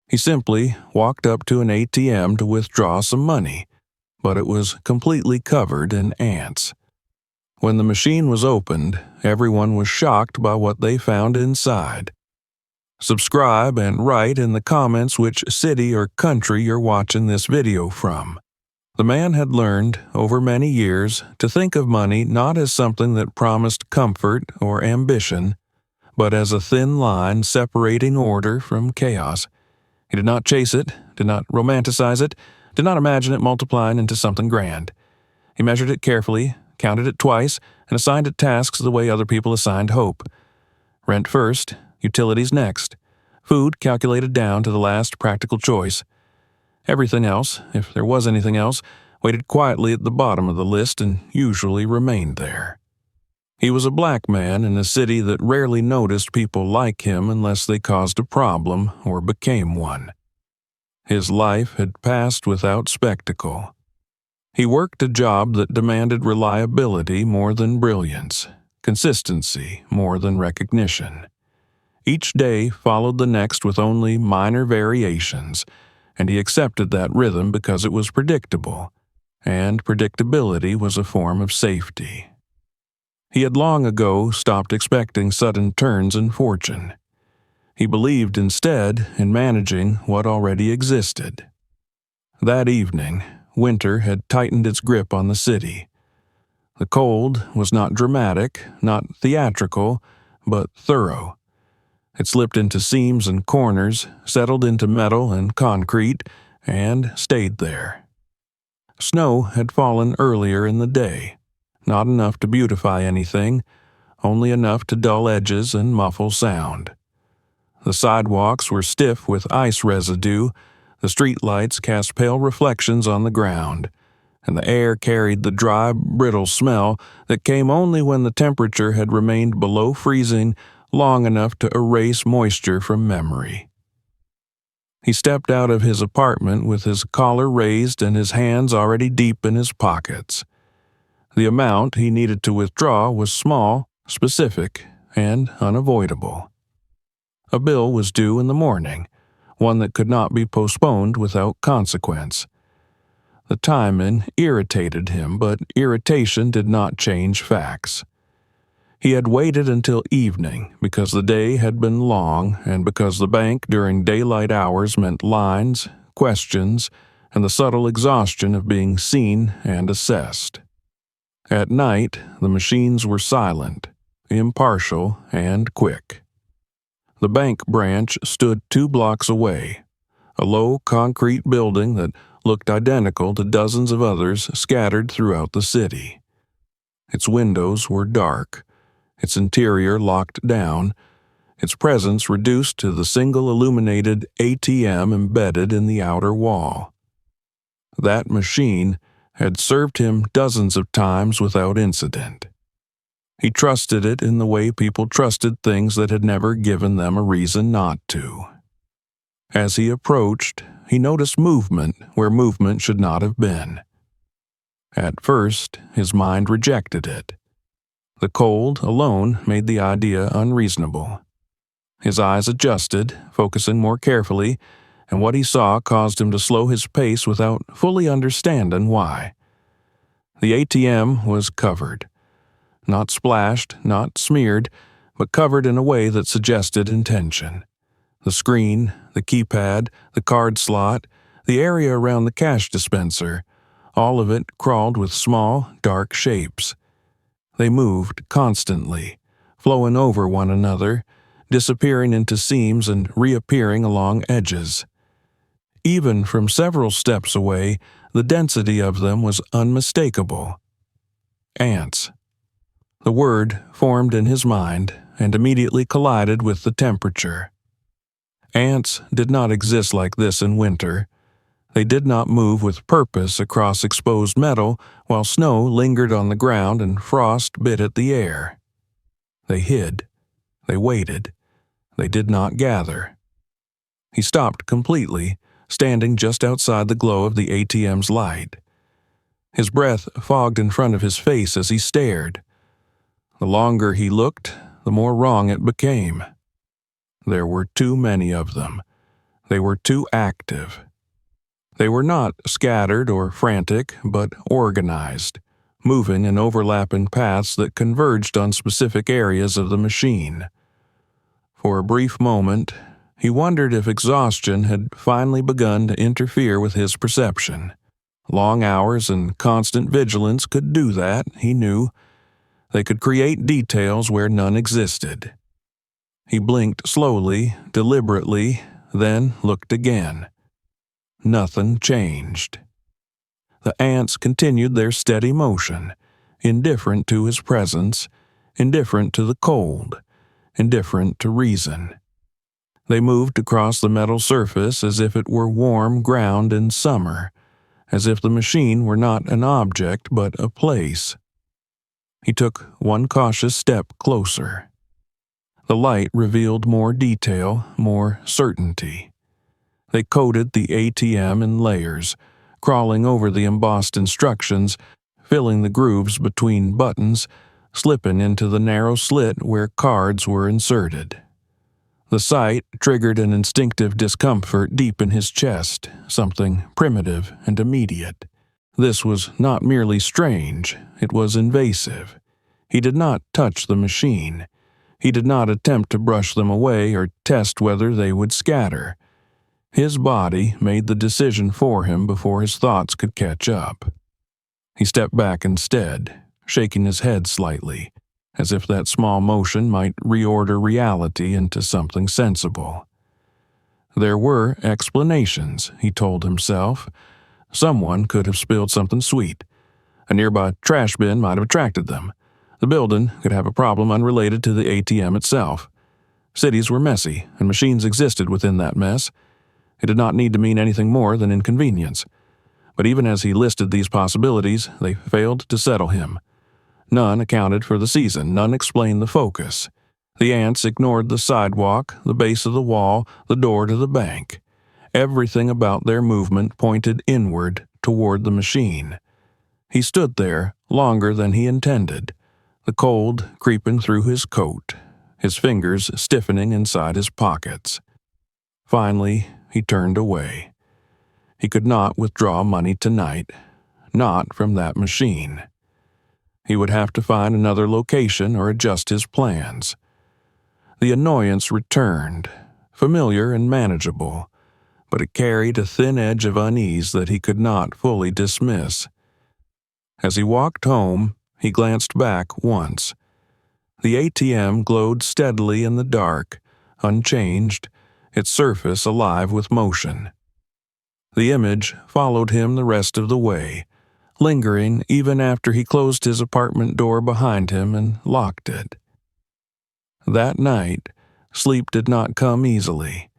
He simply walked up to an ATM to withdraw some money, but it was completely covered in ants. When the machine was opened, everyone was shocked by what they found inside. Subscribe and write in the comments which city or country you're watching this video from. The man had learned, over many years, to think of money not as something that promised comfort or ambition, but as a thin line separating order from chaos. He did not chase it, did not romanticize it, did not imagine it multiplying into something grand. He measured it carefully, counted it twice, and assigned it tasks the way other people assigned hope. Rent first, utilities next. Food calculated down to the last practical choice. Everything else, if there was anything else, waited quietly at the bottom of the list and usually remained there. He was a black man in a city that rarely noticed people like him unless they caused a problem or became one. His life had passed without spectacle. He worked a job that demanded reliability more than brilliance, consistency more than recognition. Each day followed the next with only minor variations, and he accepted that rhythm because it was predictable, and predictability was a form of safety. He had long ago stopped expecting sudden turns in fortune. He believed instead in managing what already existed. That evening, winter had tightened its grip on the city. The cold was not dramatic, not theatrical, but thorough. It slipped into seams and corners, settled into metal and concrete, and stayed there. Snow had fallen earlier in the day, not enough to beautify anything, only enough to dull edges and muffle sound. The sidewalks were stiff with ice residue, the street lights cast pale reflections on the ground, and the air carried the dry, brittle smell that came only when the temperature had remained below freezing long enough to erase moisture from memory. He stepped out of his apartment with his collar raised and his hands already deep in his pockets. The amount he needed to withdraw was small, specific, and unavoidable. A bill was due in the morning, one that could not be postponed without consequence. The timing irritated him, but irritation did not change facts. He had waited until evening because the day had been long and because the bank during daylight hours meant lines, questions, and the subtle exhaustion of being seen and assessed. At night, the machines were silent, impartial, and quick. The bank branch stood 2 blocks away, a low concrete building that looked identical to dozens of others scattered throughout the city. Its windows were dark, its interior locked down, its presence reduced to the single illuminated ATM embedded in the outer wall. That machine had served him dozens of times without incident. He trusted it in the way people trusted things that had never given them a reason not to. As he approached, he noticed movement where movement should not have been. At first, his mind rejected it. The cold alone made the idea unreasonable. His eyes adjusted, focusing more carefully, and what he saw caused him to slow his pace without fully understanding why. The ATM was covered. Not splashed, not smeared, but covered in a way that suggested intention. The screen, the keypad, the card slot, the area around the cash dispenser, all of it crawled with small, dark shapes. They moved constantly, flowing over one another, disappearing into seams and reappearing along edges. Even from several steps away, the density of them was unmistakable. Ants. The word formed in his mind and immediately collided with the temperature. Ants did not exist like this in winter. They did not move with purpose across exposed metal while snow lingered on the ground and frost bit at the air. They hid. They waited. They did not gather. He stopped completely, standing just outside the glow of the ATM's light. His breath fogged in front of his face as he stared. The longer he looked, the more wrong it became. There were too many of them. They were too active. They were not scattered or frantic, but organized, moving in overlapping paths that converged on specific areas of the machine. For a brief moment, he wondered if exhaustion had finally begun to interfere with his perception. Long hours and constant vigilance could do that, he knew. They could create details where none existed. He blinked slowly, deliberately, then looked again. Nothing changed. The ants continued their steady motion, indifferent to his presence, indifferent to the cold, indifferent to reason. They moved across the metal surface as if it were warm ground in summer, as if the machine were not an object but a place. He took one cautious step closer. The light revealed more detail, more certainty. They coated the ATM in layers, crawling over the embossed instructions, filling the grooves between buttons, slipping into the narrow slit where cards were inserted. The sight triggered an instinctive discomfort deep in his chest, something primitive and immediate. This was not merely strange, it was invasive. He did not touch the machine. He did not attempt to brush them away or test whether they would scatter. His body made the decision for him before his thoughts could catch up. He stepped back instead, shaking his head slightly, as if that small motion might reorder reality into something sensible. There were explanations, he told himself. Someone could have spilled something sweet. A nearby trash bin might have attracted them. The building could have a problem unrelated to the ATM itself. Cities were messy, and machines existed within that mess. It did not need to mean anything more than inconvenience. But even as he listed these possibilities, they failed to settle him. None accounted for the season, none explained the focus. The ants ignored the sidewalk, the base of the wall, the door to the bank. Everything about their movement pointed inward toward the machine. He stood there longer than he intended, the cold creeping through his coat, his fingers stiffening inside his pockets. Finally, he turned away. He could not withdraw money tonight, not from that machine. He would have to find another location or adjust his plans. The annoyance returned, familiar and manageable, but it carried a thin edge of unease that he could not fully dismiss. As he walked home, he glanced back once. The ATM glowed steadily in the dark, unchanged, its surface alive with motion. The image followed him the rest of the way, lingering even after he closed his apartment door behind him and locked it. That night, sleep did not come easily.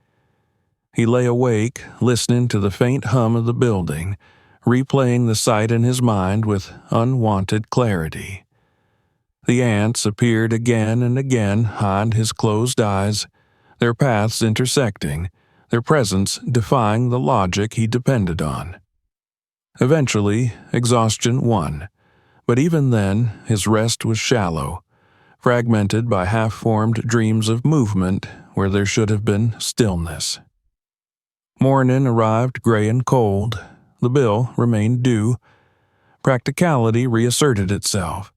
He lay awake, listening to the faint hum of the building, replaying the sight in his mind with unwanted clarity. The ants appeared again and again behind his closed eyes, their paths intersecting, their presence defying the logic he depended on. Eventually, exhaustion won, but even then his rest was shallow, fragmented by half-formed dreams of movement where there should have been stillness. Morning arrived gray and cold. The bill remained due. Practicality reasserted itself.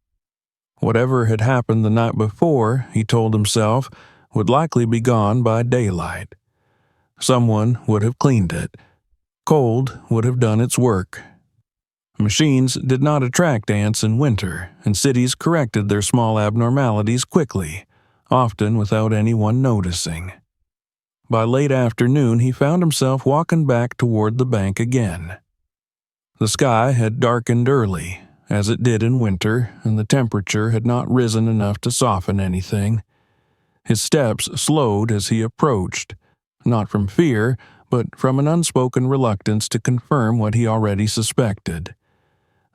Whatever had happened the night before, he told himself, would likely be gone by daylight. Someone would have cleaned it. Cold would have done its work. Machines did not attract ants in winter, and cities corrected their small abnormalities quickly, often without anyone noticing. By late afternoon, he found himself walking back toward the bank again. The sky had darkened early, as it did in winter, and the temperature had not risen enough to soften anything. His steps slowed as he approached, not from fear, but from an unspoken reluctance to confirm what he already suspected.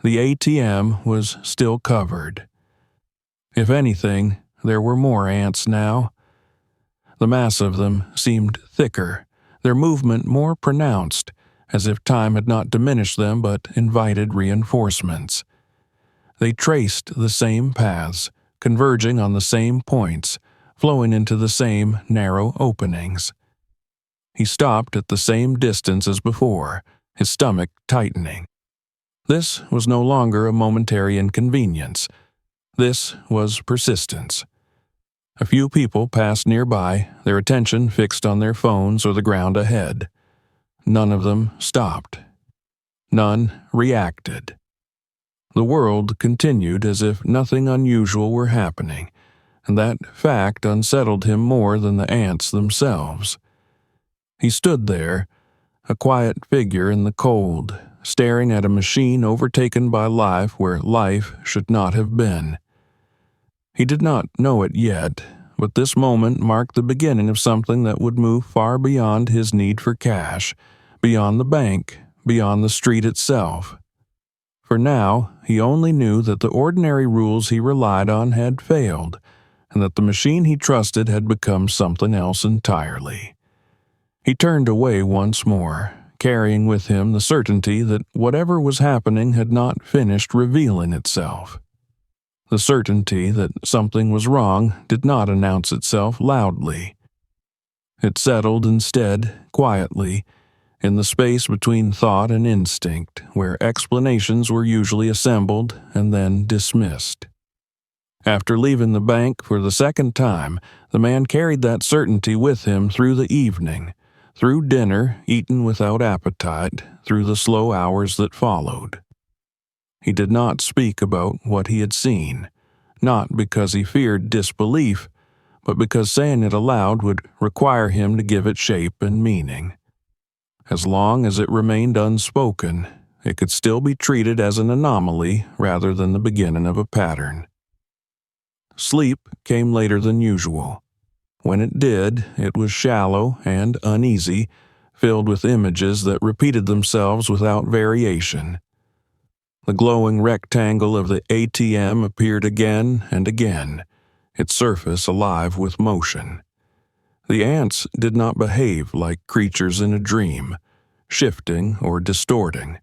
The ATM was still covered. If anything, there were more ants now. The mass of them seemed thicker, their movement more pronounced, as if time had not diminished them but invited reinforcements. They traced the same paths, converging on the same points, flowing into the same narrow openings. He stopped at the same distance as before, his stomach tightening. This was no longer a momentary inconvenience. This was persistence. A few people passed nearby, their attention fixed on their phones or the ground ahead. None of them stopped. None reacted. The world continued as if nothing unusual were happening, and that fact unsettled him more than the ants themselves. He stood there, a quiet figure in the cold, staring at a machine overtaken by life where life should not have been. He did not know it yet, but this moment marked the beginning of something that would move far beyond his need for cash, beyond the bank, beyond the street itself. For now, he only knew that the ordinary rules he relied on had failed, and that the machine he trusted had become something else entirely. He turned away once more, carrying with him the certainty that whatever was happening had not finished revealing itself. The certainty that something was wrong did not announce itself loudly. It settled instead, quietly, in the space between thought and instinct, where explanations were usually assembled and then dismissed. After leaving the bank for the second time, the man carried that certainty with him through the evening, through dinner eaten without appetite, through the slow hours that followed. He did not speak about what he had seen, not because he feared disbelief, but because saying it aloud would require him to give it shape and meaning. As long as it remained unspoken, it could still be treated as an anomaly rather than the beginning of a pattern. Sleep came later than usual. When it did, it was shallow and uneasy, filled with images that repeated themselves without variation. The glowing rectangle of the ATM appeared again and again, its surface alive with motion. The ants did not behave like creatures in a dream, shifting or distorting.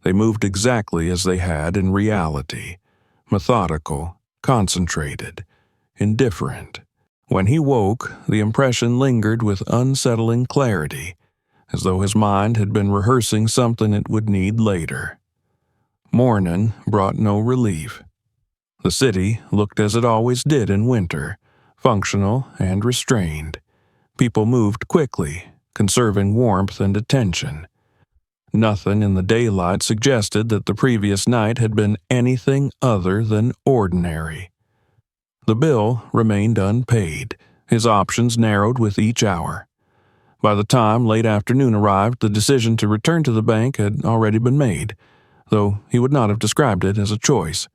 They moved exactly as they had in reality, methodical, concentrated, indifferent. When he woke, the impression lingered with unsettling clarity, as though his mind had been rehearsing something it would need later. Morning brought no relief. The city looked as it always did in winter, functional and restrained. People moved quickly, conserving warmth and attention. Nothing in the daylight suggested that the previous night had been anything other than ordinary. The bill remained unpaid, his options narrowed with each hour. By the time late afternoon arrived, the decision to return to the bank had already been made, though he would not have described it as a choice.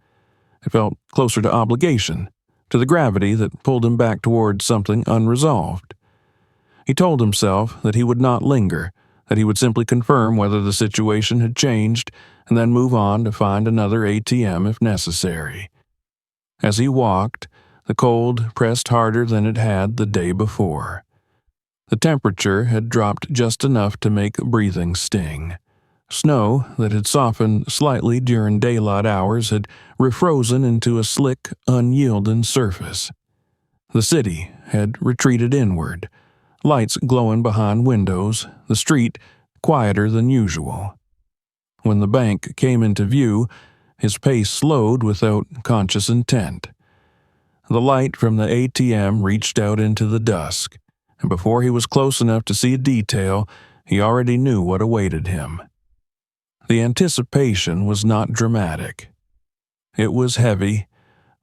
It felt closer to obligation, to the gravity that pulled him back towards something unresolved. He told himself that he would not linger, that he would simply confirm whether the situation had changed, and then move on to find another ATM if necessary. As he walked, the cold pressed harder than it had the day before. The temperature had dropped just enough to make breathing sting. Snow that had softened slightly during daylight hours had refrozen into a slick, unyielding surface. The city had retreated inward, lights glowing behind windows, the street quieter than usual. When the bank came into view, his pace slowed without conscious intent. The light from the ATM reached out into the dusk, and before he was close enough to see a detail, he already knew what awaited him. The anticipation was not dramatic. It was heavy,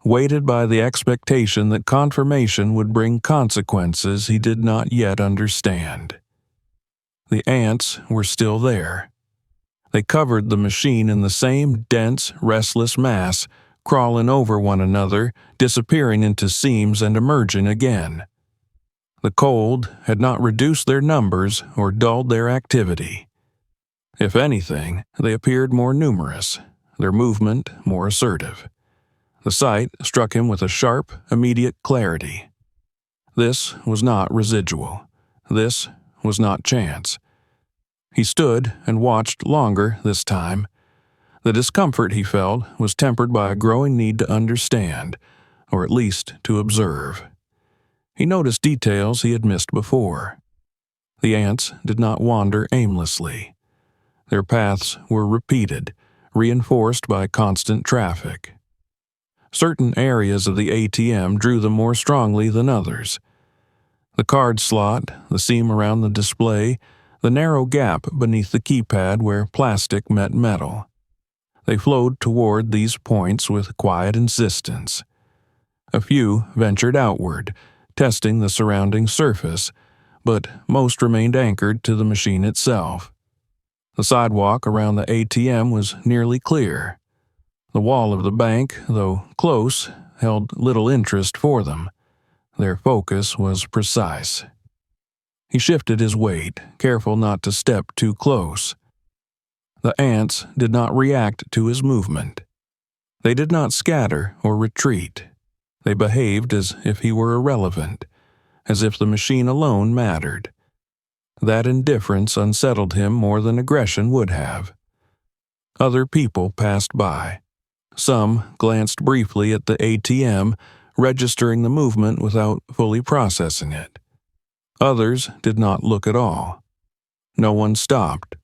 weighted by the expectation that confirmation would bring consequences he did not yet understand. The ants were still there. They covered the machine in the same dense, restless mass, crawling over one another, disappearing into seams and emerging again. The cold had not reduced their numbers or dulled their activity. If anything, they appeared more numerous, their movement more assertive. The sight struck him with a sharp, immediate clarity. This was not residual. This was not chance. He stood and watched longer this time. The discomfort he felt was tempered by a growing need to understand, or at least to observe. He noticed details he had missed before. The ants did not wander aimlessly. Their paths were repeated, reinforced by constant traffic. Certain areas of the ATM drew them more strongly than others. The card slot, the seam around the display, the narrow gap beneath the keypad where plastic met metal. They flowed toward these points with quiet insistence. A few ventured outward, testing the surrounding surface, but most remained anchored to the machine itself. The sidewalk around the ATM was nearly clear. The wall of the bank, though close, held little interest for them. Their focus was precise. He shifted his weight, careful not to step too close. The ants did not react to his movement. They did not scatter or retreat. They behaved as if he were irrelevant, as if the machine alone mattered. That indifference unsettled him more than aggression would have. Other people passed by. Some glanced briefly at the ATM, registering the movement without fully processing it. Others did not look at all. No one stopped.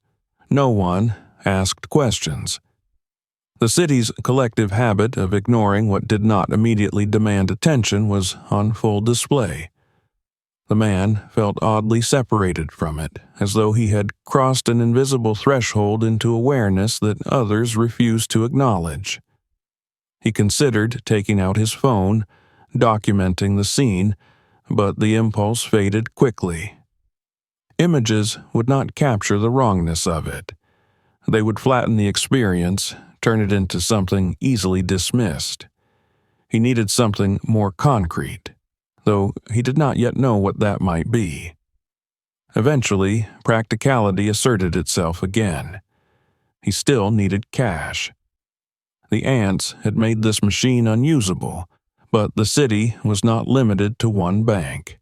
No one asked questions. The city's collective habit of ignoring what did not immediately demand attention was on full display. The man felt oddly separated from it, as though he had crossed an invisible threshold into awareness that others refused to acknowledge. He considered taking out his phone, documenting the scene, but the impulse faded quickly. Images would not capture the wrongness of it. They would flatten the experience, turn it into something easily dismissed. He needed something more concrete, though he did not yet know what that might be. Eventually, practicality asserted itself again. He still needed cash. The ants had made this machine unusable, but the city was not limited to one bank.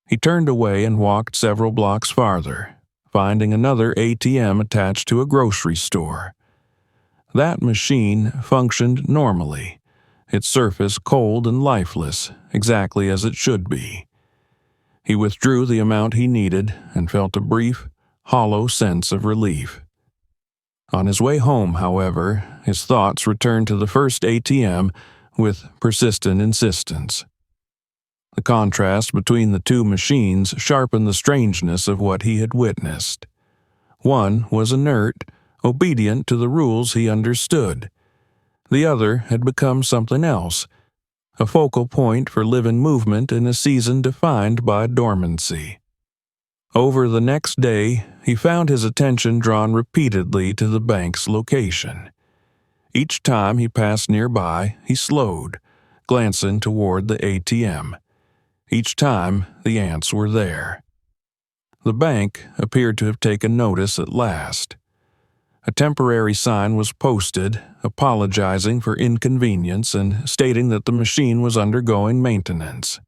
He turned away and walked several blocks farther, finding another ATM attached to a grocery store. That machine functioned normally, its surface cold and lifeless, exactly as it should be. He withdrew the amount he needed and felt a brief, hollow sense of relief. On his way home, however, his thoughts returned to the first ATM with persistent insistence. The contrast between the two machines sharpened the strangeness of what he had witnessed. One was inert, obedient to the rules he understood. The other had become something else, a focal point for living movement in a season defined by dormancy. Over the next day, he found his attention drawn repeatedly to the bank's location. Each time he passed nearby, he slowed, glancing toward the ATM. Each time, the ants were there. The bank appeared to have taken notice at last. A temporary sign was posted, apologizing for inconvenience and stating that the machine was undergoing maintenance.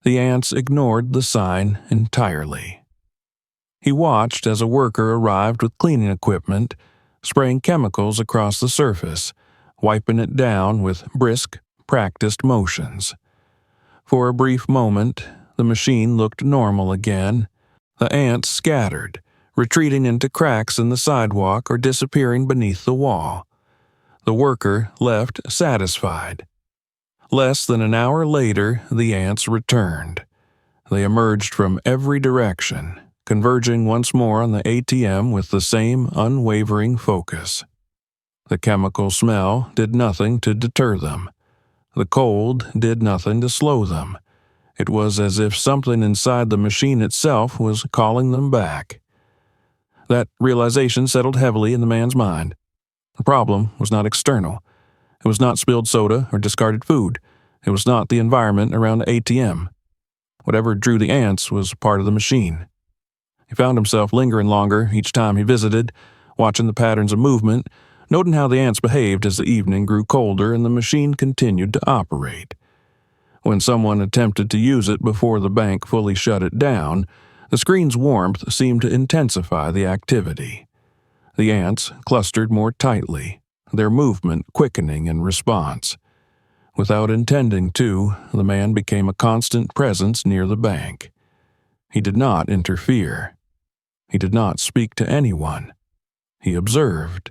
The ants ignored the sign entirely. He watched as a worker arrived with cleaning equipment, spraying chemicals across the surface, wiping it down with brisk, practiced motions. For a brief moment, the machine looked normal again. The ants scattered, retreating into cracks in the sidewalk or disappearing beneath the wall. The worker left satisfied. Less than an hour later, the ants returned. They emerged from every direction, converging once more on the ATM with the same unwavering focus. The chemical smell did nothing to deter them. The cold did nothing to slow them. It was as if something inside the machine itself was calling them back. That realization settled heavily in the man's mind. The problem was not external. It was not spilled soda or discarded food. It was not the environment around the ATM. Whatever drew the ants was part of the machine. He found himself lingering longer each time he visited, watching the patterns of movement, noting how the ants behaved as the evening grew colder and the machine continued to operate. When someone attempted to use it before the bank fully shut it down, the screen's warmth seemed to intensify the activity. The ants clustered more tightly, their movement quickening in response. Without intending to, the man became a constant presence near the bank. He did not interfere. He did not speak to anyone. He observed.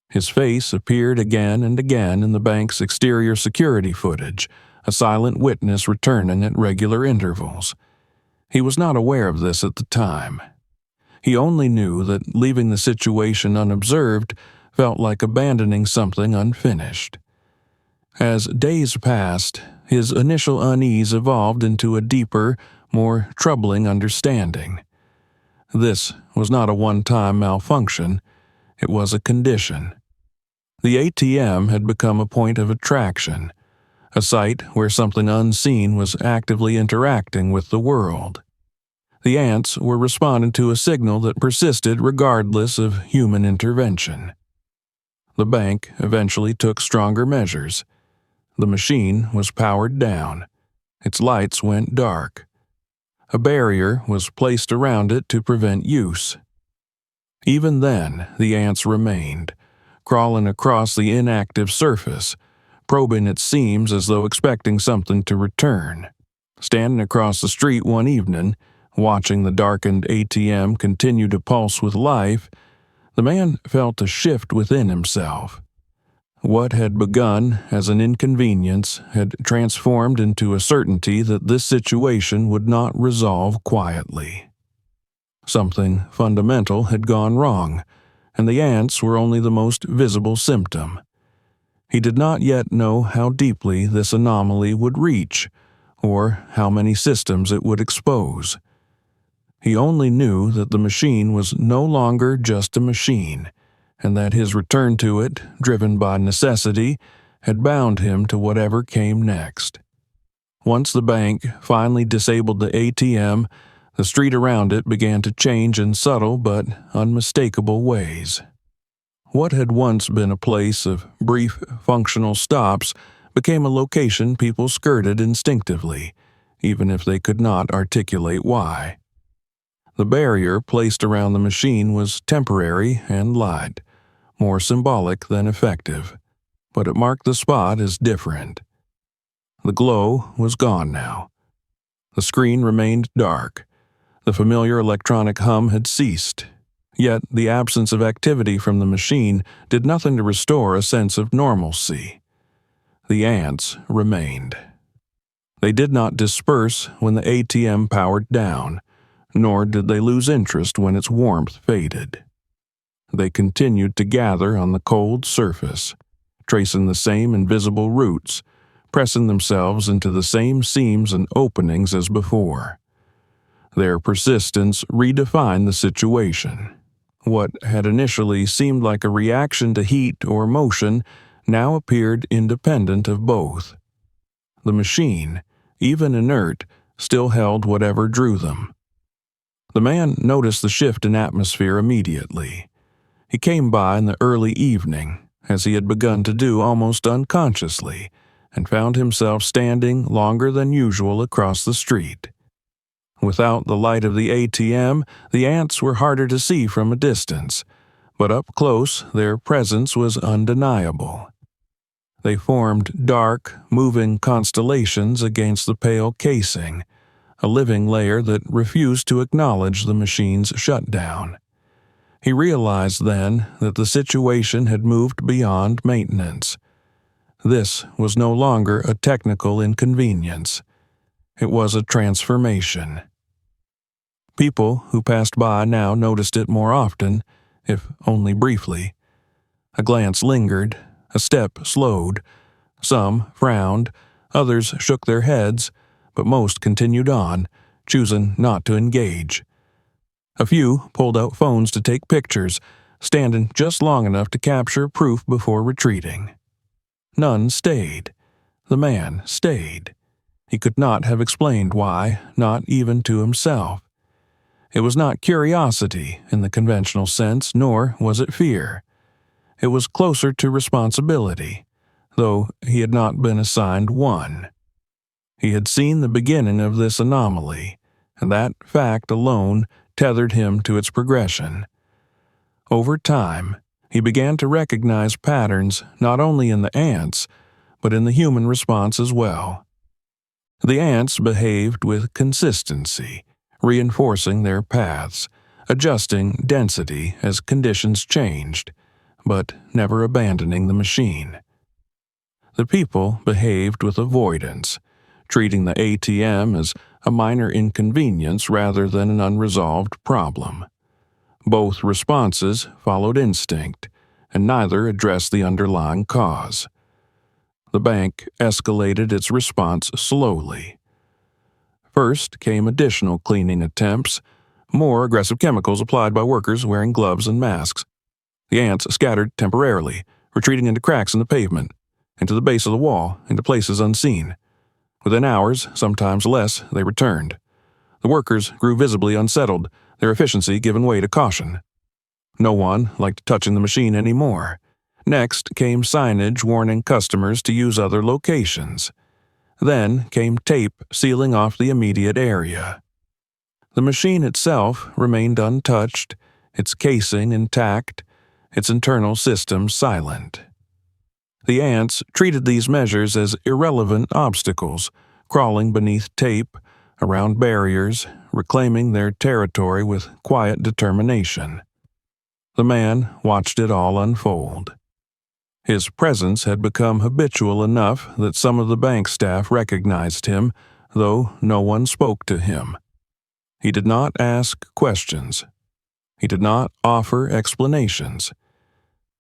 His face appeared again and again in the bank's exterior security footage, a silent witness returning at regular intervals. He was not aware of this at the time. He only knew that leaving the situation unobserved felt like abandoning something unfinished. As days passed, his initial unease evolved into a deeper, more troubling understanding. This was not a one-time malfunction. It was a condition. The ATM had become a point of attraction, a site where something unseen was actively interacting with the world. The ants were responding to a signal that persisted regardless of human intervention. The bank eventually took stronger measures. The machine was powered down. Its lights went dark. A barrier was placed around it to prevent use. Even then, the ants remained, crawling across the inactive surface, probing its seams as though expecting something to return. Standing across the street one evening, watching the darkened ATM continue to pulse with life, the man felt a shift within himself. What had begun as an inconvenience had transformed into a certainty that this situation would not resolve quietly. Something fundamental had gone wrong, and the ants were only the most visible symptom. He did not yet know how deeply this anomaly would reach, or how many systems it would expose. He only knew that the machine was no longer just a machine, and that his return to it, driven by necessity, had bound him to whatever came next. Once the bank finally disabled the ATM, the street around it began to change in subtle but unmistakable ways. What had once been a place of brief functional stops became a location people skirted instinctively, even if they could not articulate why. The barrier placed around the machine was temporary and light, more symbolic than effective, but it marked the spot as different. The glow was gone now. The screen remained dark. The familiar electronic hum had ceased, yet the absence of activity from the machine did nothing to restore a sense of normalcy. The ants remained. They did not disperse when the ATM powered down, nor did they lose interest when its warmth faded. They continued to gather on the cold surface, tracing the same invisible routes, pressing themselves into the same seams and openings as before. Their persistence redefined the situation. What had initially seemed like a reaction to heat or motion now appeared independent of both. The machine, even inert, still held whatever drew them. The man noticed the shift in atmosphere immediately. He came by in the early evening, as he had begun to do almost unconsciously, and found himself standing longer than usual across the street. Without the light of the ATM, the ants were harder to see from a distance, but up close their presence was undeniable. They formed dark, moving constellations against the pale casing, a living layer that refused to acknowledge the machine's shutdown. He realized then that the situation had moved beyond maintenance. This was no longer a technical inconvenience. It was a transformation. People who passed by now noticed it more often, if only briefly. A glance lingered, a step slowed. Some frowned, others shook their heads, but most continued on, choosing not to engage. A few pulled out phones to take pictures, standing just long enough to capture proof before retreating. None stayed. The man stayed. He could not have explained why, not even to himself. It was not curiosity in the conventional sense, nor was it fear. It was closer to responsibility, though he had not been assigned one. He had seen the beginning of this anomaly, and that fact alone tethered him to its progression. Over time, he began to recognize patterns not only in the ants, but in the human response as well. The ants behaved with consistency, reinforcing their paths, adjusting density as conditions changed, but never abandoning the machine. The people behaved with avoidance, treating the ATM as a minor inconvenience rather than an unresolved problem. Both responses followed instinct, and neither addressed the underlying cause. The bank escalated its response slowly. First came additional cleaning attempts, more aggressive chemicals applied by workers wearing gloves and masks. The ants scattered temporarily, retreating into cracks in the pavement, into the base of the wall, into places unseen. Within hours, sometimes less, they returned. The workers grew visibly unsettled, their efficiency giving way to caution. No one liked touching the machine anymore. Next came signage warning customers to use other locations. Then came tape sealing off the immediate area. The machine itself remained untouched, its casing intact, its internal systems silent. The ants treated these measures as irrelevant obstacles, crawling beneath tape, around barriers, reclaiming their territory with quiet determination. The man watched it all unfold. His presence had become habitual enough that some of the bank staff recognized him, though no one spoke to him. He did not ask questions. He did not offer explanations.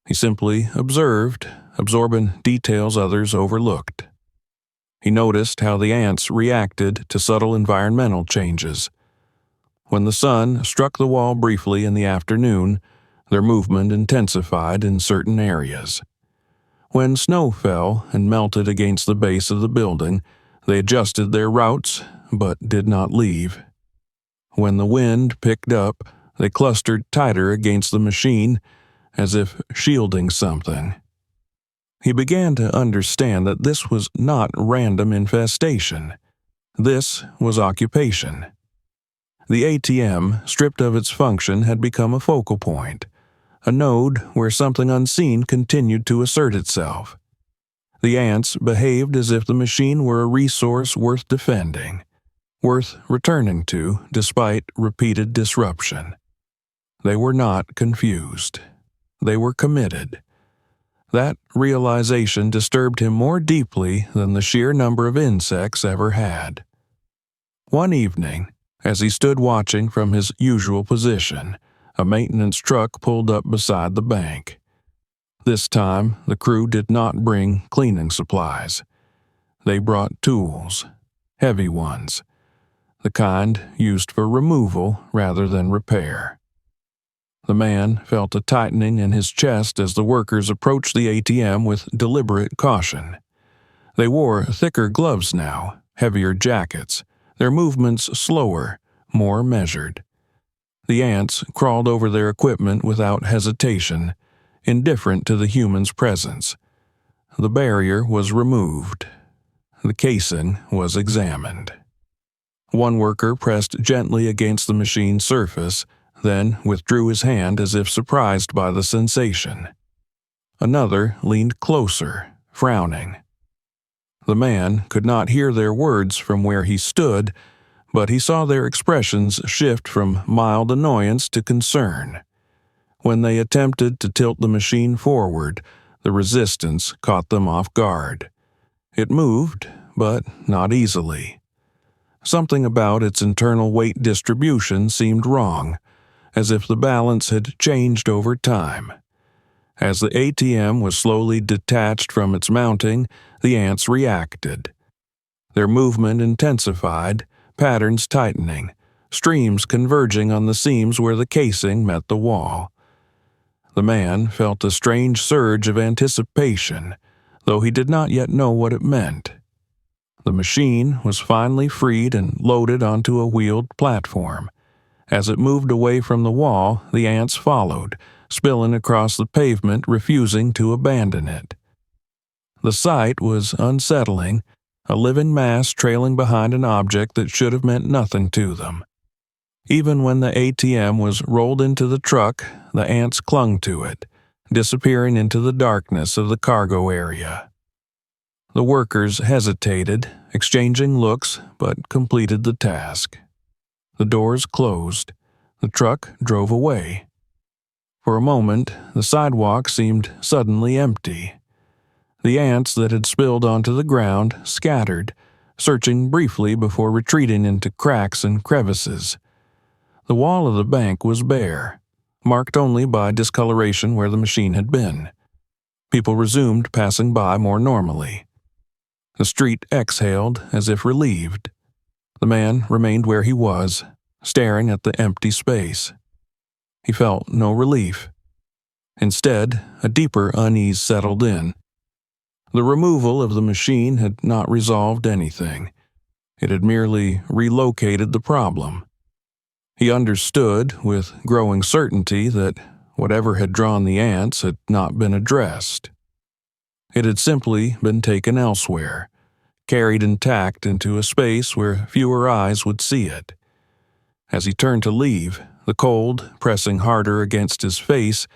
He simply observed, absorbing details others overlooked. He noticed how the ants reacted to subtle environmental changes. When the sun struck the wall briefly in the afternoon, their movement intensified in certain areas. When snow fell and melted against the base of the building, they adjusted their routes but did not leave. When the wind picked up, they clustered tighter against the machine, as if shielding something. He began to understand that this was not random infestation. This was occupation. The ATM, stripped of its function, had become a focal point, a node where something unseen continued to assert itself. The ants behaved as if the machine were a resource worth defending, worth returning to despite repeated disruption. They were not confused. They were committed. That realization disturbed him more deeply than the sheer number of insects ever had. One evening, as he stood watching from his usual position, a maintenance truck pulled up beside the bank. This time, the crew did not bring cleaning supplies. They brought tools, heavy ones, the kind used for removal rather than repair. The man felt a tightening in his chest as the workers approached the ATM with deliberate caution. They wore thicker gloves now, heavier jackets, their movements slower, more measured. The ants crawled over their equipment without hesitation, indifferent to the human's presence. The barrier was removed. The casing was examined. One worker pressed gently against the machine's surface, then withdrew his hand as if surprised by the sensation. Another leaned closer, frowning. The man could not hear their words from where he stood, but he saw their expressions shift from mild annoyance to concern. When they attempted to tilt the machine forward, the resistance caught them off guard. It moved, but not easily. Something about its internal weight distribution seemed wrong, as if the balance had changed over time. As the ATM was slowly detached from its mounting, the ants reacted. Their movement intensified, patterns tightening, streams converging on the seams where the casing met the wall. The man felt a strange surge of anticipation, though he did not yet know what it meant. The machine was finally freed and loaded onto a wheeled platform. As it moved away from the wall, the ants followed, spilling across the pavement, refusing to abandon it. The sight was unsettling, a living mass trailing behind an object that should have meant nothing to them. Even when the ATM was rolled into the truck, the ants clung to it, disappearing into the darkness of the cargo area. The workers hesitated, exchanging looks, but completed the task. The doors closed. The truck drove away. For a moment, the sidewalk seemed suddenly empty. The ants that had spilled onto the ground scattered, searching briefly before retreating into cracks and crevices. The wall of the bank was bare, marked only by discoloration where the machine had been. People resumed passing by more normally. The street exhaled as if relieved. The man remained where he was, staring at the empty space. He felt no relief. Instead, a deeper unease settled in. The removal of the machine had not resolved anything. It had merely relocated the problem. He understood with growing certainty that whatever had drawn the ants had not been addressed. It had simply been taken elsewhere, carried intact into a space where fewer eyes would see it. As he turned to leave, the cold pressing harder against his face,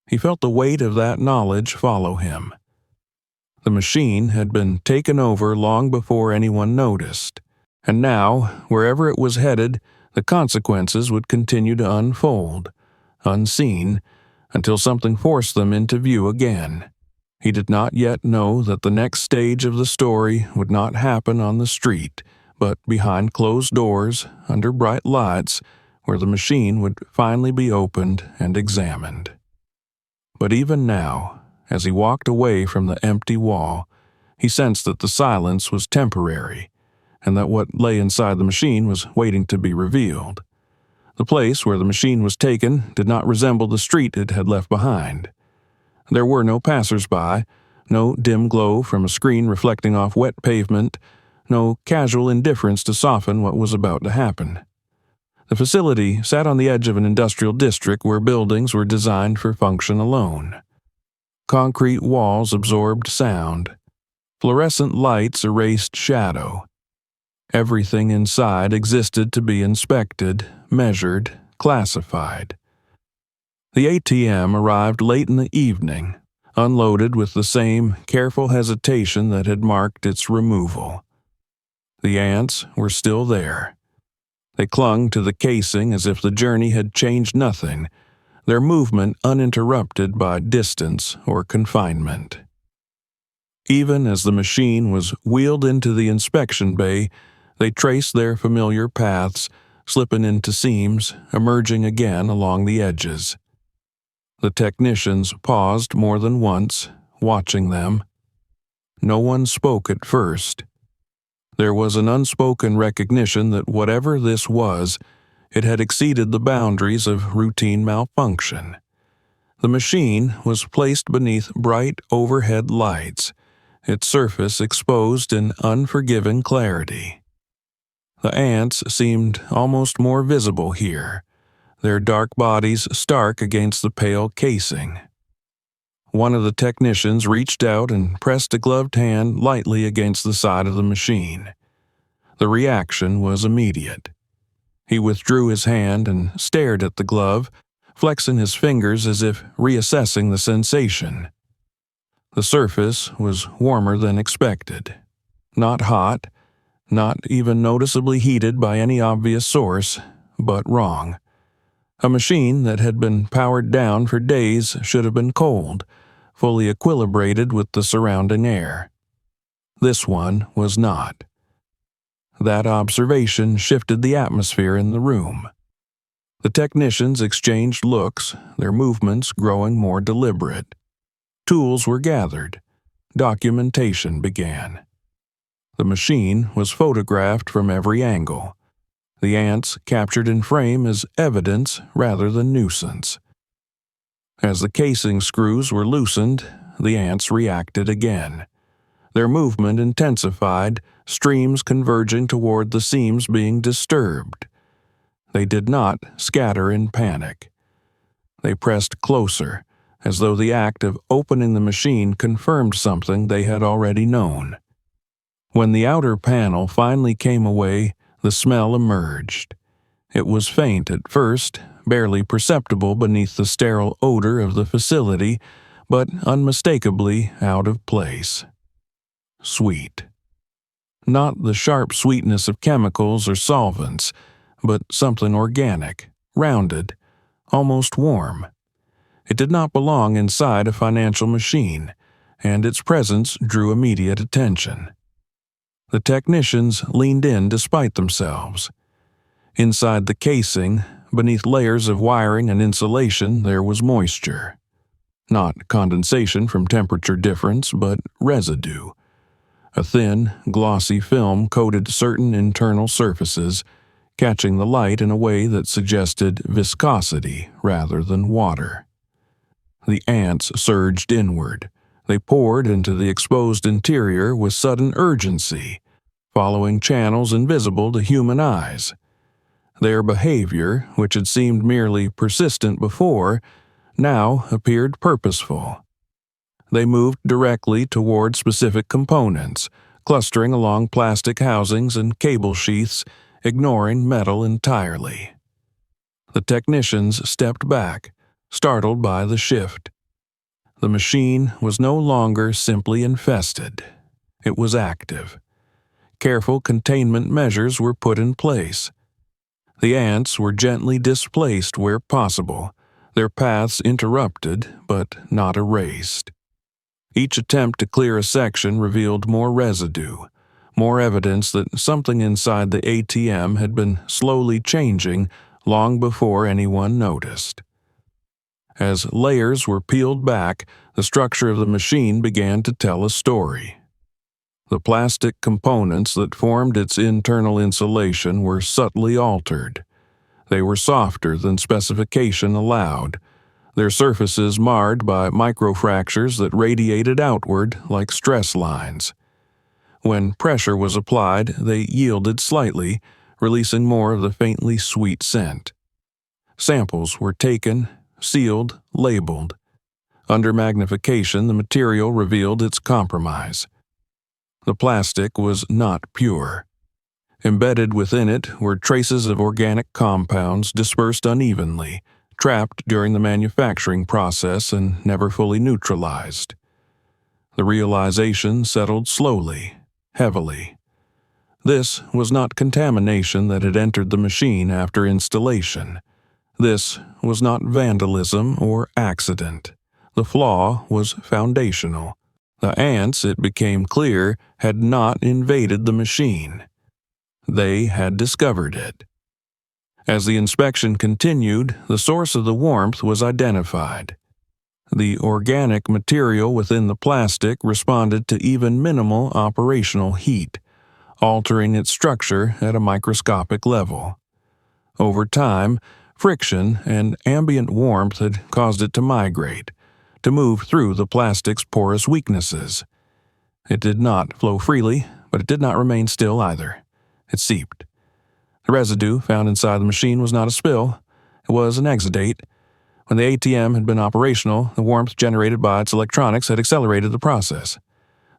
he felt the weight of that knowledge follow him. The machine had been taken over long before anyone noticed, and now, wherever it was headed, the consequences would continue to unfold, unseen, until something forced them into view again. He did not yet know that the next stage of the story would not happen on the street, but behind closed doors, under bright lights, where the machine would finally be opened and examined. But even now, as he walked away from the empty wall, he sensed that the silence was temporary, and that what lay inside the machine was waiting to be revealed. The place where the machine was taken did not resemble the street it had left behind. There were no passers-by, no dim glow from a screen reflecting off wet pavement, no casual indifference to soften what was about to happen. The facility sat on the edge of an industrial district where buildings were designed for function alone. Concrete walls absorbed sound. Fluorescent lights erased shadow. Everything inside existed to be inspected, measured, classified. The ATM arrived late in the evening, unloaded with the same careful hesitation that had marked its removal. The ants were still there. They clung to the casing as if the journey had changed nothing, their movement uninterrupted by distance or confinement. Even as the machine was wheeled into the inspection bay, they traced their familiar paths, slipping into seams, emerging again along the edges. The technicians paused more than once, watching them. No one spoke at first. There was an unspoken recognition that whatever this was, it had exceeded the boundaries of routine malfunction. The machine was placed beneath bright overhead lights, its surface exposed in unforgiving clarity. The ants seemed almost more visible here, their dark bodies stark against the pale casing. One of the technicians reached out and pressed a gloved hand lightly against the side of the machine. The reaction was immediate. He withdrew his hand and stared at the glove, flexing his fingers as if reassessing the sensation. The surface was warmer than expected. Not hot, not even noticeably heated by any obvious source, but wrong. A machine that had been powered down for days should have been cold, fully equilibrated with the surrounding air. This one was not. That observation shifted the atmosphere in the room. The technicians exchanged looks, their movements growing more deliberate. Tools were gathered. Documentation began. The machine was photographed from every angle. The ants captured in frame as evidence rather than nuisance. As the casing screws were loosened, the ants reacted again. Their movement intensified, streams converging toward the seams being disturbed. They did not scatter in panic. They pressed closer, as though the act of opening the machine confirmed something they had already known. When the outer panel finally came away, the smell emerged. It was faint at first, barely perceptible beneath the sterile odor of the facility, but unmistakably out of place. Sweet. Not the sharp sweetness of chemicals or solvents, but something organic, rounded, almost warm. It did not belong inside a financial machine, and its presence drew immediate attention. The technicians leaned in despite themselves. Inside the casing, beneath layers of wiring and insulation, there was moisture. Not condensation from temperature difference, but residue. A thin, glossy film coated certain internal surfaces, catching the light in a way that suggested viscosity rather than water. The ants surged inward. They poured into the exposed interior with sudden urgency, following channels invisible to human eyes. Their behavior, which had seemed merely persistent before, now appeared purposeful. They moved directly toward specific components, clustering along plastic housings and cable sheaths, ignoring metal entirely. The technicians stepped back, startled by the shift. The machine was no longer simply infested. It was active. Careful containment measures were put in place. The ants were gently displaced where possible, their paths interrupted but not erased. Each attempt to clear a section revealed more residue, more evidence that something inside the ATM had been slowly changing long before anyone noticed. As layers were peeled back, the structure of the machine began to tell a story. The plastic components that formed its internal insulation were subtly altered. They were softer than specification allowed, their surfaces marred by microfractures that radiated outward like stress lines. When pressure was applied, they yielded slightly, releasing more of the faintly sweet scent. Samples were taken, sealed, labeled. Under magnification, the material revealed its compromise. The plastic was not pure. Embedded within it were traces of organic compounds dispersed unevenly, trapped during the manufacturing process and never fully neutralized. The realization settled slowly, heavily. This was not contamination that had entered the machine after installation. This was not vandalism or accident. The flaw was foundational. The ants, it became clear, had not invaded the machine. They had discovered it. As the inspection continued, the source of the warmth was identified. The organic material within the plastic responded to even minimal operational heat, altering its structure at a microscopic level. Over time, friction and ambient warmth had caused it to migrate, to move through the plastic's porous weaknesses. It did not flow freely, but it did not remain still either. It seeped. The residue found inside the machine was not a spill, it was an exudate. When the ATM had been operational, the warmth generated by its electronics had accelerated the process.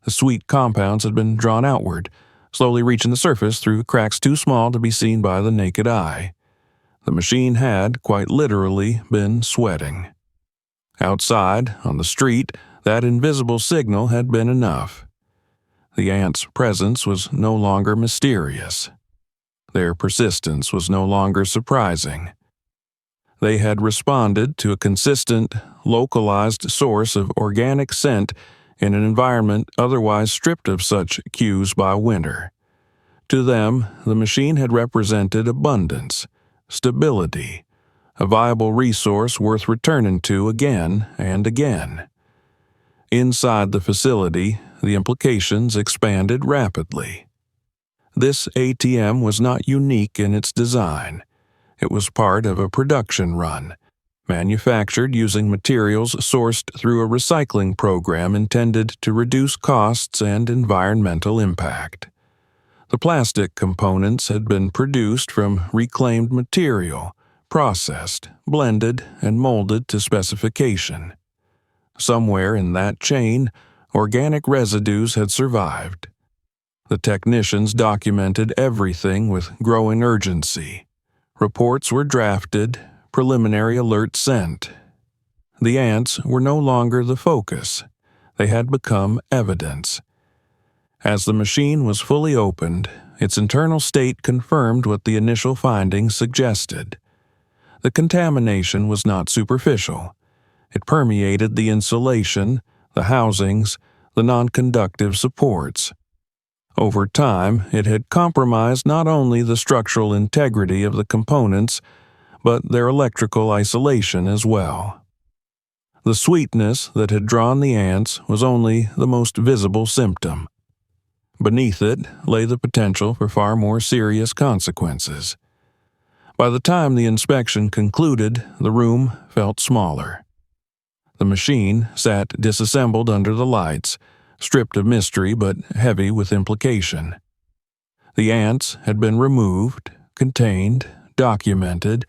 The sweet compounds had been drawn outward, slowly reaching the surface through cracks too small to be seen by the naked eye. The machine had, quite literally, been sweating. Outside, on the street, that invisible signal had been enough. The ants' presence was no longer mysterious. Their persistence was no longer surprising. They had responded to a consistent, localized source of organic scent in an environment otherwise stripped of such cues by winter. To them, the machine had represented abundance, stability, a viable resource worth returning to again and again. Inside the facility, the implications expanded rapidly. This ATM was not unique in its design. It was part of a production run, manufactured using materials sourced through a recycling program intended to reduce costs and environmental impact. The plastic components had been produced from reclaimed material, processed, blended, and molded to specification. Somewhere in that chain, organic residues had survived. The technicians documented everything with growing urgency. Reports were drafted, preliminary alerts sent. The ants were no longer the focus. They had become evidence. As the machine was fully opened, its internal state confirmed what the initial findings suggested. The contamination was not superficial. It permeated the insulation, the housings, the non-conductive supports. Over time, it had compromised not only the structural integrity of the components, but their electrical isolation as well. The sweetness that had drawn the ants was only the most visible symptom. Beneath it lay the potential for far more serious consequences. By the time the inspection concluded, the room felt smaller. The machine sat disassembled under the lights, stripped of mystery but heavy with implication. The ants had been removed, contained, documented,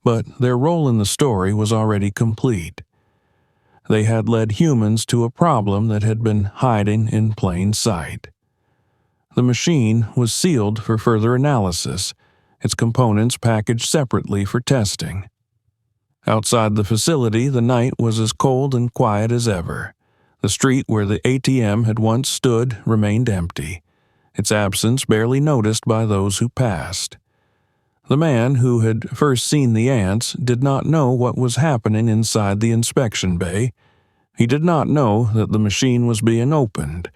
but their role in the story was already complete. They had led humans to a problem that had been hiding in plain sight. The machine was sealed for further analysis, its components packaged separately for testing. Outside the facility, the night was as cold and quiet as ever. The street where the ATM had once stood remained empty, its absence barely noticed by those who passed. The man who had first seen the ants did not know what was happening inside the inspection bay. He did not know that the machine was being opened,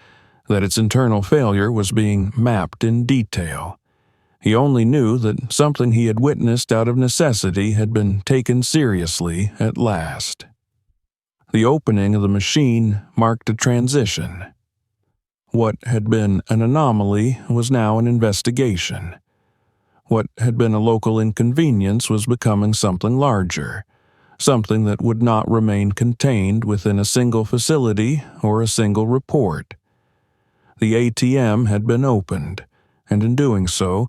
that its internal failure was being mapped in detail. He only knew that something he had witnessed out of necessity had been taken seriously at last. The opening of the machine marked a transition. What had been an anomaly was now an investigation. What had been a local inconvenience was becoming something larger, something that would not remain contained within a single facility or a single report. The ATM had been opened, and in doing so,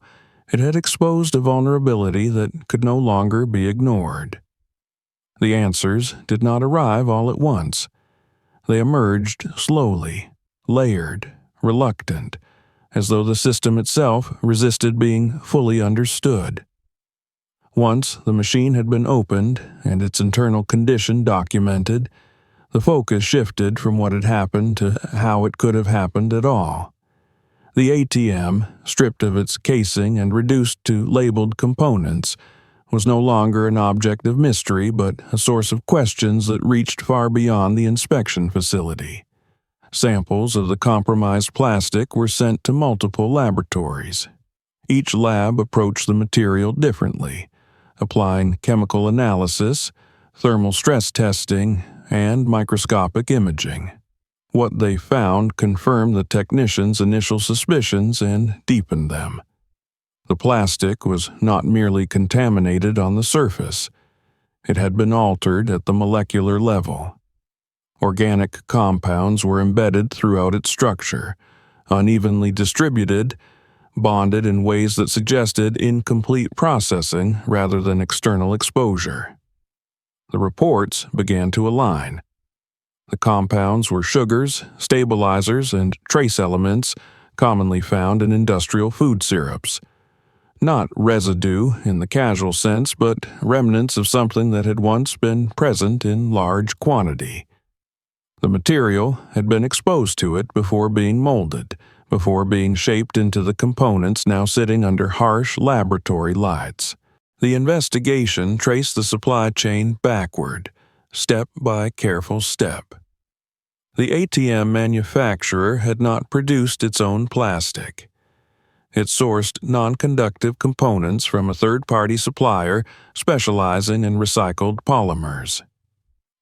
it had exposed a vulnerability that could no longer be ignored. The answers did not arrive all at once. They emerged slowly, layered, reluctant, as though the system itself resisted being fully understood. Once the machine had been opened and its internal condition documented, the focus shifted from what had happened to how it could have happened at all. The ATM, stripped of its casing and reduced to labeled components, was no longer an object of mystery but a source of questions that reached far beyond the inspection facility. Samples of the compromised plastic were sent to multiple laboratories. Each lab approached the material differently, applying chemical analysis, thermal stress testing, and microscopic imaging. What they found confirmed the technicians' initial suspicions and deepened them. The plastic was not merely contaminated on the surface. It had been altered at the molecular level. Organic compounds were embedded throughout its structure, unevenly distributed, bonded in ways that suggested incomplete processing rather than external exposure. The reports began to align. The compounds were sugars, stabilizers, and trace elements commonly found in industrial food syrups. Not residue in the casual sense, but remnants of something that had once been present in large quantity. The material had been exposed to it before being molded, before being shaped into the components now sitting under harsh laboratory lights. The investigation traced the supply chain backward, step by careful step. The ATM manufacturer had not produced its own plastic. It sourced non-conductive components from a third-party supplier specializing in recycled polymers.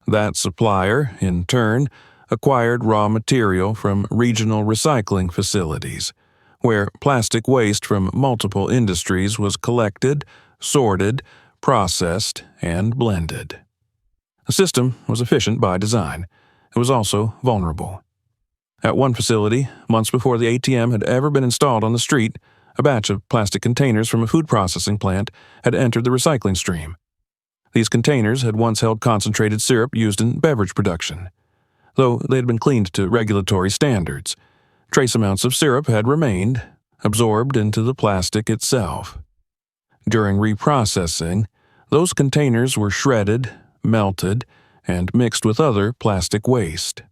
That supplier, in turn, acquired raw material from regional recycling facilities, where plastic waste from multiple industries was collected, sorted, processed, and blended. The system was efficient by design. It was also vulnerable. At one facility, months before the ATM had ever been installed on the street, a batch of plastic containers from a food processing plant had entered the recycling stream. These containers had once held concentrated syrup used in beverage production. Though they had been cleaned to regulatory standards, trace amounts of syrup had remained, absorbed into the plastic itself. During reprocessing, those containers were shredded, melted, and mixed with other plastic waste.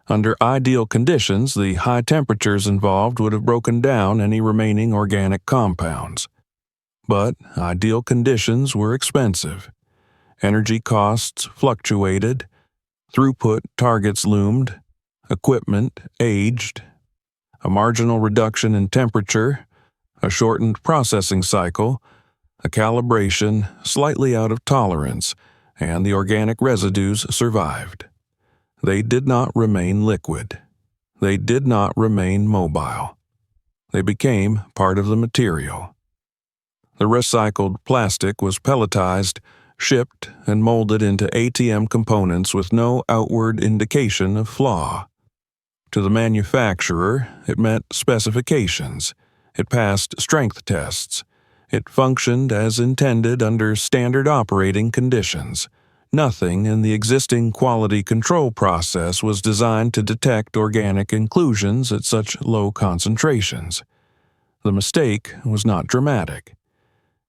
Under ideal conditions, the high temperatures involved would have broken down any remaining organic compounds. But ideal conditions were expensive. Energy costs fluctuated, throughput targets loomed, equipment aged, a marginal reduction in temperature, a shortened processing cycle, a calibration slightly out of tolerance, and the organic residues survived. They did not remain liquid. They did not remain mobile. They became part of the material. The recycled plastic was pelletized, shipped, and molded into ATM components with no outward indication of flaw. To the manufacturer, it met specifications. It passed strength tests. It functioned as intended under standard operating conditions. Nothing in the existing quality control process was designed to detect organic inclusions at such low concentrations. The mistake was not dramatic.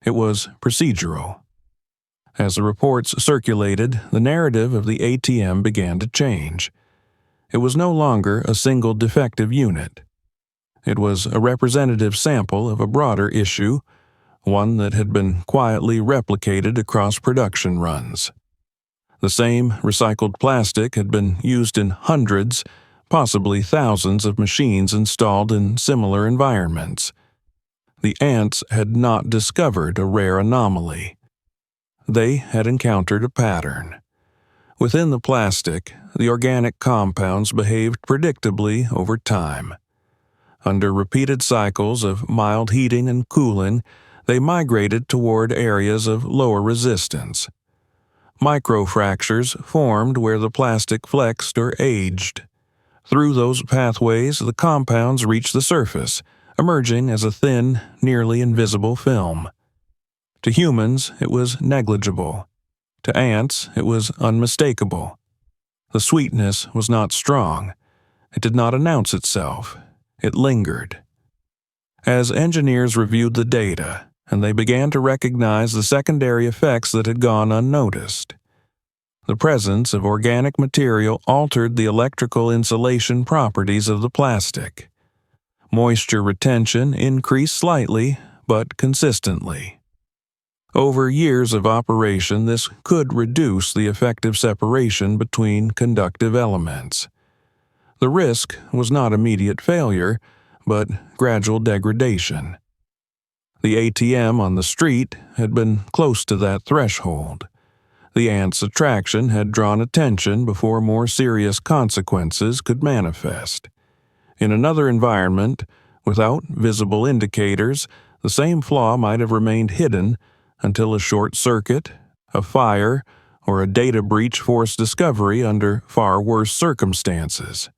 It was procedural. As the reports circulated, the narrative of the ATM began to change. It was no longer a single defective unit. It was a representative sample of a broader issue, one that had been quietly replicated across production runs. The same recycled plastic had been used in hundreds, possibly thousands of machines installed in similar environments. The ants had not discovered a rare anomaly. They had encountered a pattern. Within the plastic, the organic compounds behaved predictably over time. Under repeated cycles of mild heating and cooling, they migrated toward areas of lower resistance. Microfractures formed where the plastic flexed or aged. Through those pathways, the compounds reached the surface, emerging as a thin, nearly invisible film. To humans, it was negligible. To ants, it was unmistakable. The sweetness was not strong. It did not announce itself. It lingered. As engineers reviewed the data, and they began to recognize the secondary effects that had gone unnoticed. The presence of organic material altered the electrical insulation properties of the plastic. Moisture retention increased slightly, but consistently. Over years of operation, this could reduce the effective separation between conductive elements. The risk was not immediate failure, but gradual degradation. The ATM on the street had been close to that threshold. The ants' attraction had drawn attention before more serious consequences could manifest. In another environment, without visible indicators, the same flaw might have remained hidden until a short circuit, a fire, or a data breach forced discovery under far worse circumstances.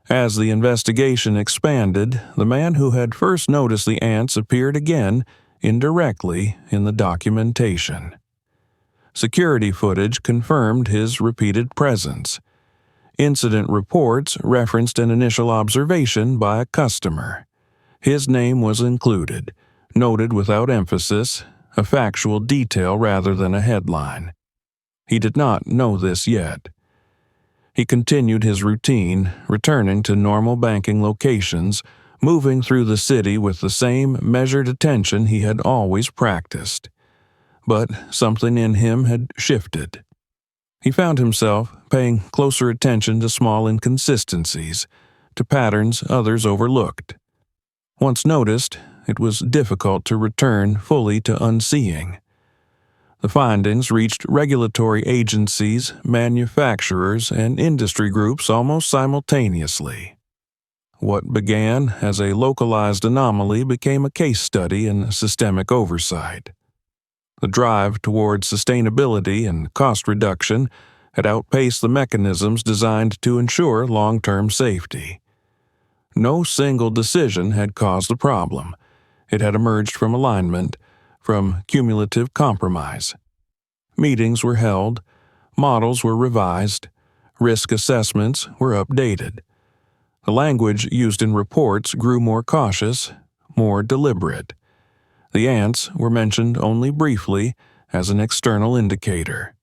As the investigation expanded, the man who had first noticed the ants appeared again, indirectly, in the documentation. Security footage confirmed his repeated presence. Incident reports referenced an initial observation by a customer. His name was included, noted without emphasis, a factual detail rather than a headline. He did not know this yet. He continued his routine, returning to normal banking locations, moving through the city with the same measured attention he had always practiced. But something in him had shifted. He found himself paying closer attention to small inconsistencies, to patterns others overlooked. Once noticed, it was difficult to return fully to unseeing. The findings reached regulatory agencies, manufacturers, and industry groups almost simultaneously. What began as a localized anomaly became a case study in systemic oversight. The drive toward sustainability and cost reduction had outpaced the mechanisms designed to ensure long-term safety. No single decision had caused the problem. It had emerged from alignment, from cumulative compromise. Meetings were held, models were revised, risk assessments were updated. The language used in reports grew more cautious, more deliberate. The ants were mentioned only briefly as an external indicator.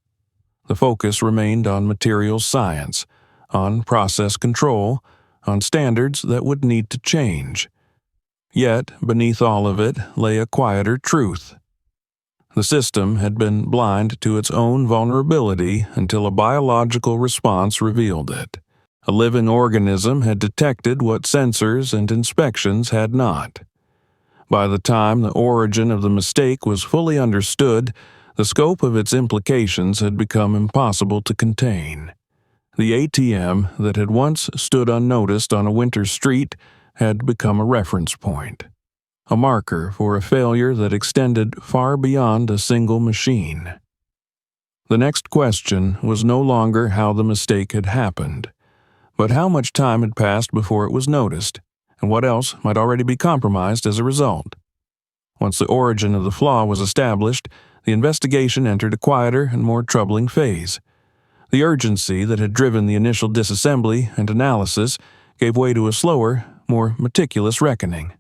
The focus remained on materials science, on process control, on standards that would need to change. Yet, beneath all of it lay a quieter truth. The system had been blind to its own vulnerability until a biological response revealed it. A living organism had detected what sensors and inspections had not. By the time the origin of the mistake was fully understood, the scope of its implications had become impossible to contain. The ATM that had once stood unnoticed on a winter street had become a reference point, a marker for a failure that extended far beyond a single machine. The next question was no longer how the mistake had happened, but how much time had passed before it was noticed, and what else might already be compromised as a result. Once the origin of the flaw was established, the investigation entered a quieter and more troubling phase. The urgency that had driven the initial disassembly and analysis gave way to a slower, more meticulous reckoning.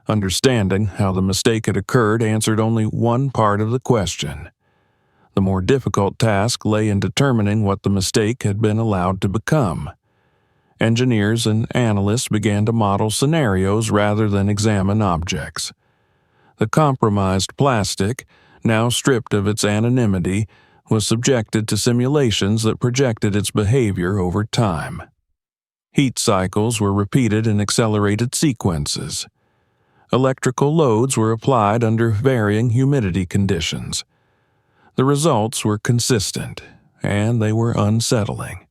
Understanding how the mistake had occurred answered only one part of the question. The more difficult task lay in determining what the mistake had been allowed to become. Engineers and analysts began to model scenarios rather than examine objects. The compromised plastic, now stripped of its anonymity, was subjected to simulations that projected its behavior over time. Heat cycles were repeated in accelerated sequences. Electrical loads were applied under varying humidity conditions. The results were consistent, and they were unsettling.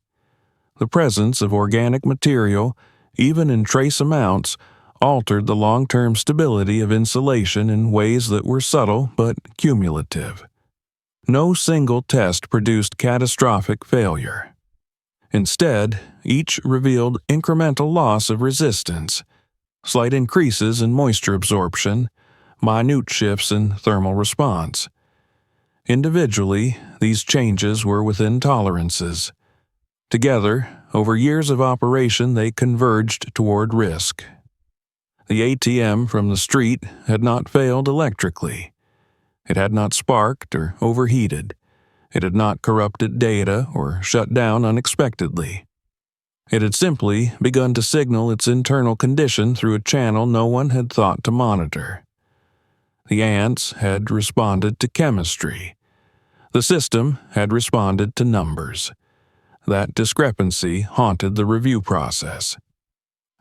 The presence of organic material, even in trace amounts, altered the long-term stability of insulation in ways that were subtle but cumulative. No single test produced catastrophic failure. Instead, each revealed incremental loss of resistance, slight increases in moisture absorption, minute shifts in thermal response. Individually, these changes were within tolerances. Together, over years of operation, they converged toward risk. The ATM from the street had not failed electrically. It had not sparked or overheated. It had not corrupted data or shut down unexpectedly. It had simply begun to signal its internal condition through a channel no one had thought to monitor. The ants had responded to chemistry. The system had responded to numbers. That discrepancy haunted the review process.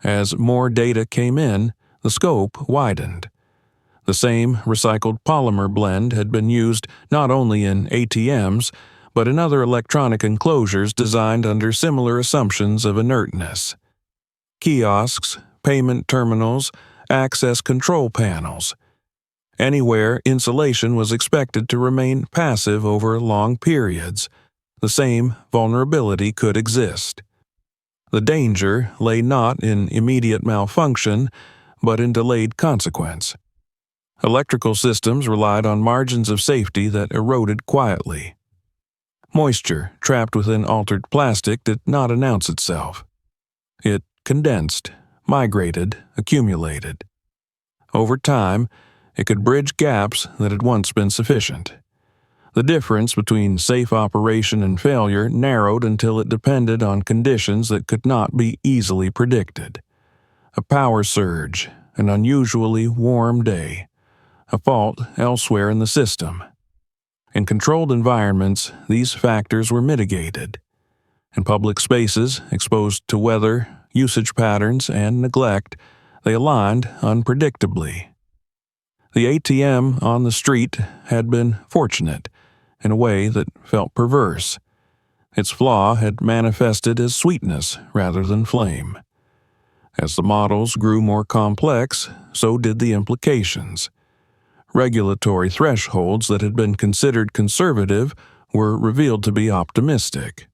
As more data came in, the scope widened. The same recycled polymer blend had been used not only in ATMs, but in other electronic enclosures designed under similar assumptions of inertness. Kiosks, payment terminals, access control panels. Anywhere insulation was expected to remain passive over long periods, the same vulnerability could exist. The danger lay not in immediate malfunction, but in delayed consequence. Electrical systems relied on margins of safety that eroded quietly. Moisture trapped within altered plastic did not announce itself. It condensed, migrated, accumulated. Over time, it could bridge gaps that had once been sufficient. The difference between safe operation and failure narrowed until it depended on conditions that could not be easily predicted. A power surge, an unusually warm day, a fault elsewhere in the system. In controlled environments, these factors were mitigated. In public spaces exposed to weather, usage patterns, and neglect, they aligned unpredictably. The ATM on the street had been fortunate, in a way that felt perverse. Its flaw had manifested as sweetness rather than flame. As the models grew more complex, so did the implications. Regulatory thresholds that had been considered conservative were revealed to be optimistic.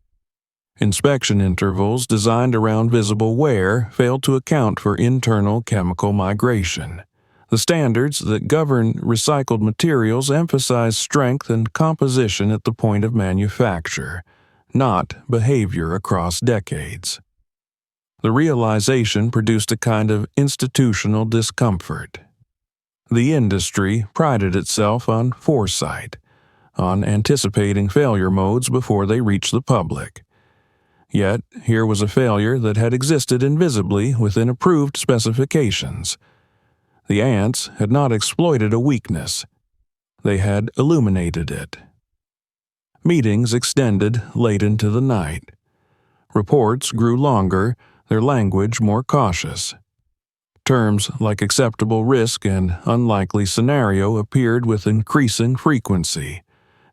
Inspection intervals designed around visible wear failed to account for internal chemical migration. The standards that govern recycled materials emphasize strength and composition at the point of manufacture, not behavior across decades. The realization produced a kind of institutional discomfort. The industry prided itself on foresight, on anticipating failure modes before they reached the public. Yet, here was a failure that had existed invisibly within approved specifications. The ants had not exploited a weakness. They had illuminated it. Meetings extended late into the night. Reports grew longer, their language more cautious. Terms like acceptable risk and unlikely scenario appeared with increasing frequency,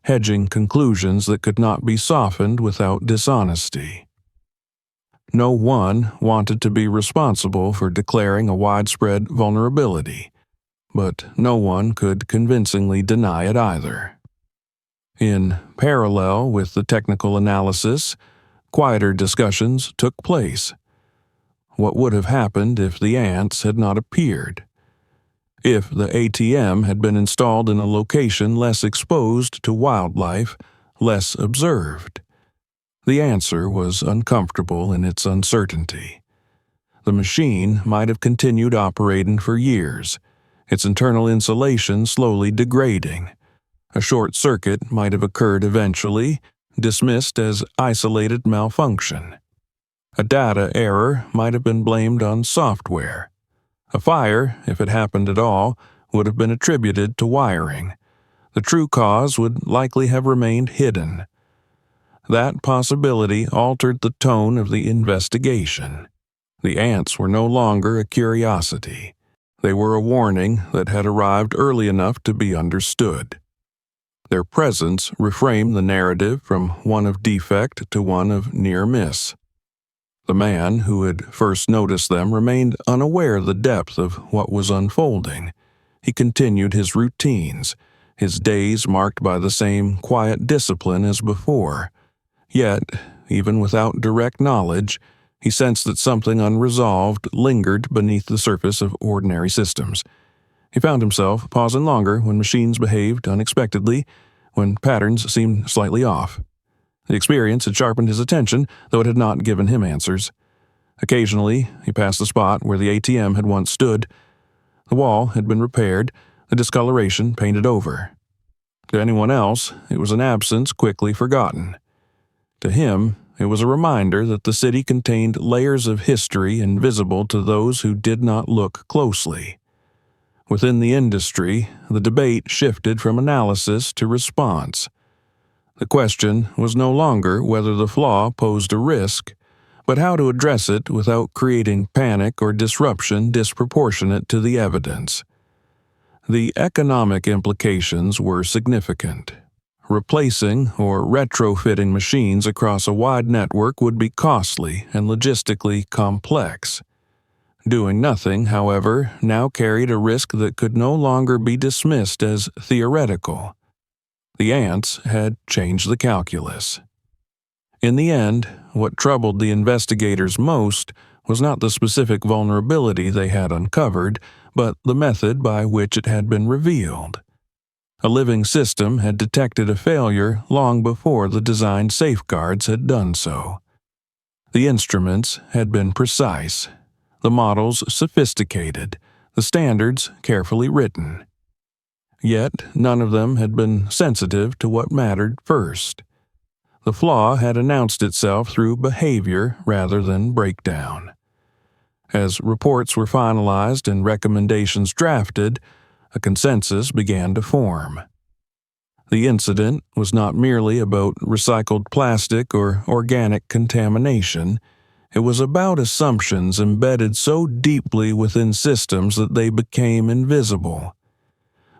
hedging conclusions that could not be softened without dishonesty. No one wanted to be responsible for declaring a widespread vulnerability, but no one could convincingly deny it either. In parallel with the technical analysis, quieter discussions took place. What would have happened if the ants had not appeared? If the ATM had been installed in a location less exposed to wildlife, less observed? The answer was uncomfortable in its uncertainty. The machine might have continued operating for years, its internal insulation slowly degrading. A short circuit might have occurred eventually, dismissed as isolated malfunction. A data error might have been blamed on software. A fire, if it happened at all, would have been attributed to wiring. The true cause would likely have remained hidden. That possibility altered the tone of the investigation. The ants were no longer a curiosity. They were a warning that had arrived early enough to be understood. Their presence reframed the narrative from one of defect to one of near miss. The man who had first noticed them remained unaware of the depth of what was unfolding. He continued his routines, his days marked by the same quiet discipline as before. Yet, even without direct knowledge, he sensed that something unresolved lingered beneath the surface of ordinary systems. He found himself pausing longer when machines behaved unexpectedly, when patterns seemed slightly off. The experience had sharpened his attention, though it had not given him answers. Occasionally, he passed the spot where the ATM had once stood. The wall had been repaired, the discoloration painted over. To anyone else, it was an absence quickly forgotten. To him, it was a reminder that the city contained layers of history invisible to those who did not look closely. Within the industry, the debate shifted from analysis to response. The question was no longer whether the flaw posed a risk, but how to address it without creating panic or disruption disproportionate to the evidence. The economic implications were significant. Replacing or retrofitting machines across a wide network would be costly and logistically complex. Doing nothing, however, now carried a risk that could no longer be dismissed as theoretical. The ants had changed the calculus. In the end, what troubled the investigators most was not the specific vulnerability they had uncovered, but the method by which it had been revealed. A living system had detected a failure long before the design safeguards had done so. The instruments had been precise, the models sophisticated, the standards carefully written. Yet none of them had been sensitive to what mattered first. The flaw had announced itself through behavior rather than breakdown. As reports were finalized and recommendations drafted, a consensus began to form. The incident was not merely about recycled plastic or organic contamination. It was about assumptions embedded so deeply within systems that they became invisible.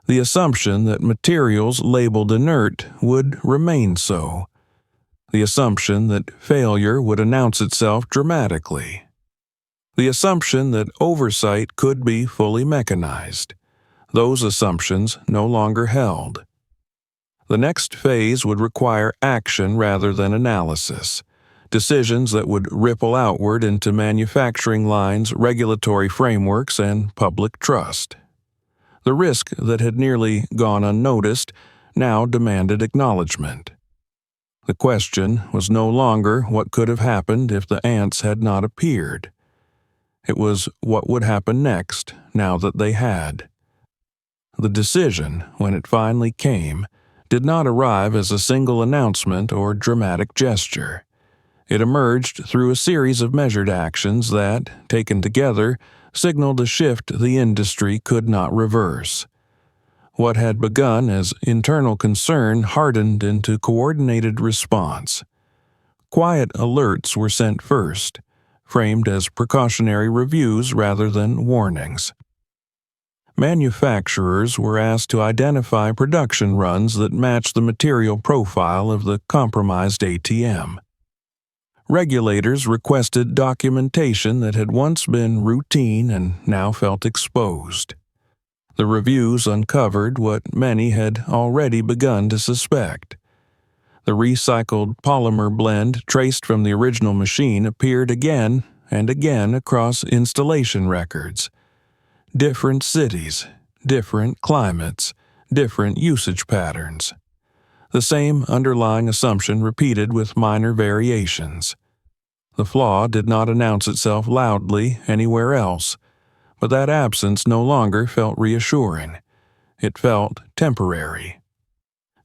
The assumption that materials labeled inert would remain so. The assumption that failure would announce itself dramatically. The assumption that oversight could be fully mechanized. Those assumptions no longer held. The next phase would require action rather than analysis. Decisions that would ripple outward into manufacturing lines, regulatory frameworks, and public trust. The risk that had nearly gone unnoticed now demanded acknowledgement. The question was no longer what could have happened if the ants had not appeared. It was what would happen next now that they had. The decision, when it finally came, did not arrive as a single announcement or dramatic gesture. It emerged through a series of measured actions that, taken together, signaled a shift the industry could not reverse. What had begun as internal concern hardened into coordinated response. Quiet alerts were sent first, framed as precautionary reviews rather than warnings. Manufacturers were asked to identify production runs that matched the material profile of the compromised ATM. Regulators requested documentation that had once been routine and now felt exposed. The reviews uncovered what many had already begun to suspect. The recycled polymer blend traced from the original machine appeared again and again across installation records. Different cities, different climates, different usage patterns. The same underlying assumption repeated with minor variations. The flaw did not announce itself loudly anywhere else, but that absence no longer felt reassuring. It felt temporary.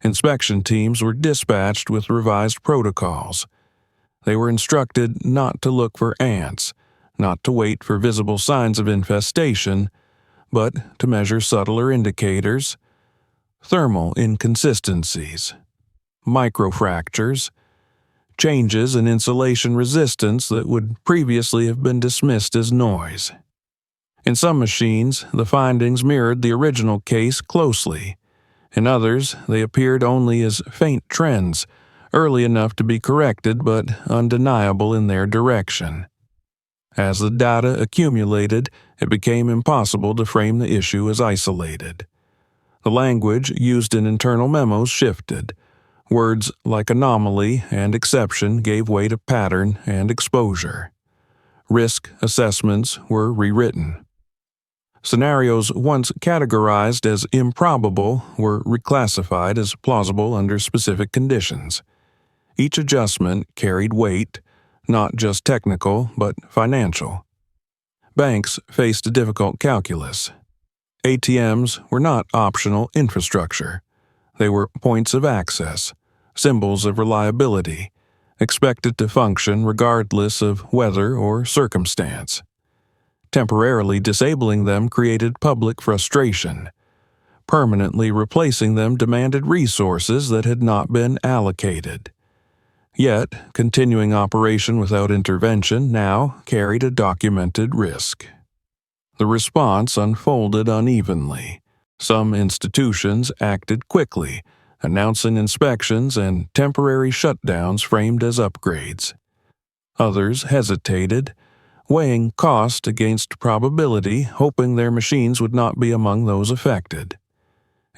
Inspection teams were dispatched with revised protocols. They were instructed not to look for ants, not to wait for visible signs of infestation, but to measure subtler indicators, thermal inconsistencies, microfractures, changes in insulation resistance that would previously have been dismissed as noise. In some machines, the findings mirrored the original case closely. In others, they appeared only as faint trends, early enough to be corrected but undeniable in their direction. As the data accumulated, it became impossible to frame the issue as isolated. The language used in internal memos shifted. Words like anomaly and exception gave way to pattern and exposure. Risk assessments were rewritten. Scenarios once categorized as improbable were reclassified as plausible under specific conditions. Each adjustment carried weight, not just technical but financial. Banks faced a difficult calculus. ATMs were not optional infrastructure. They were points of access, symbols of reliability, expected to function regardless of weather or circumstance. Temporarily disabling them created public frustration. Permanently replacing them demanded resources that had not been allocated. Yet, continuing operation without intervention now carried a documented risk. The response unfolded unevenly. Some institutions acted quickly, announcing inspections and temporary shutdowns framed as upgrades. Others hesitated, weighing cost against probability, hoping their machines would not be among those affected.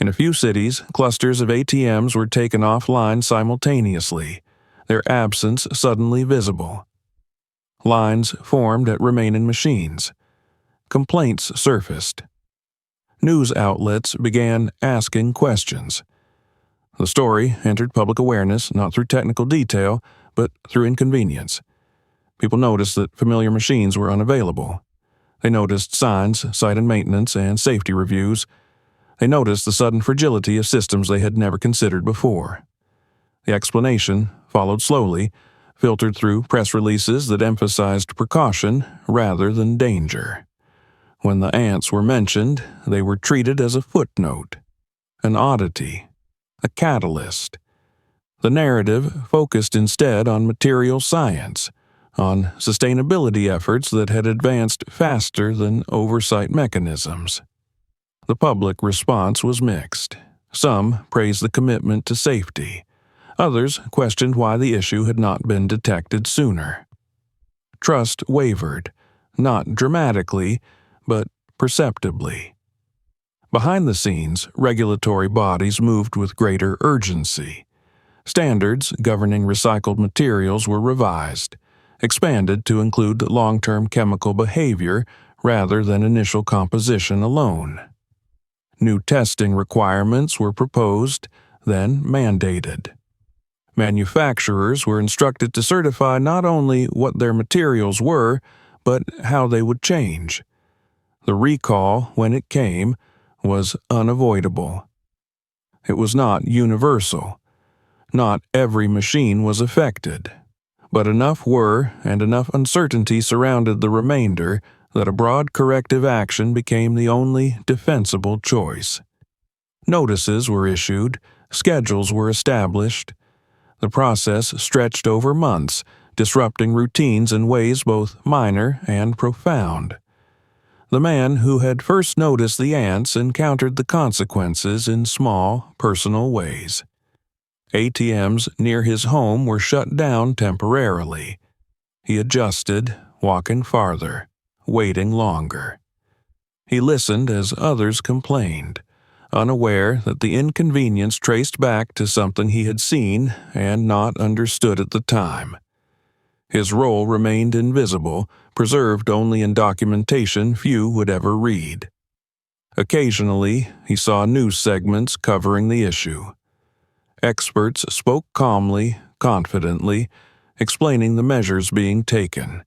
In a few cities, clusters of ATMs were taken offline simultaneously, their absence suddenly visible. Lines formed at remaining machines. Complaints surfaced. News outlets began asking questions. The story entered public awareness not through technical detail, but through inconvenience. People noticed that familiar machines were unavailable. They noticed signs, site and maintenance, and safety reviews. They noticed the sudden fragility of systems they had never considered before. The explanation followed slowly, filtered through press releases that emphasized precaution rather than danger. When the ants were mentioned, they were treated as a footnote, an oddity, a catalyst. The narrative focused instead on material science, on sustainability efforts that had advanced faster than oversight mechanisms. The public response was mixed. Some praised the commitment to safety. Others questioned why the issue had not been detected sooner. Trust wavered, not dramatically, but perceptibly. Behind the scenes, regulatory bodies moved with greater urgency. Standards governing recycled materials were revised, expanded to include long-term chemical behavior rather than initial composition alone. New testing requirements were proposed, then mandated. Manufacturers were instructed to certify not only what their materials were, but how they would change. The recall, when it came, was unavoidable. It was not universal. Not every machine was affected. But enough were, and enough uncertainty surrounded the remainder, that a broad corrective action became the only defensible choice. Notices were issued, schedules were established. The process stretched over months, disrupting routines in ways both minor and profound. The man who had first noticed the ants encountered the consequences in small, personal ways. ATMs near his home were shut down temporarily. He adjusted, walking farther, waiting longer. He listened as others complained, unaware that the inconvenience traced back to something he had seen and not understood at the time. His role remained invisible, preserved only in documentation few would ever read. Occasionally, he saw news segments covering the issue. Experts spoke calmly, confidently, explaining the measures being taken.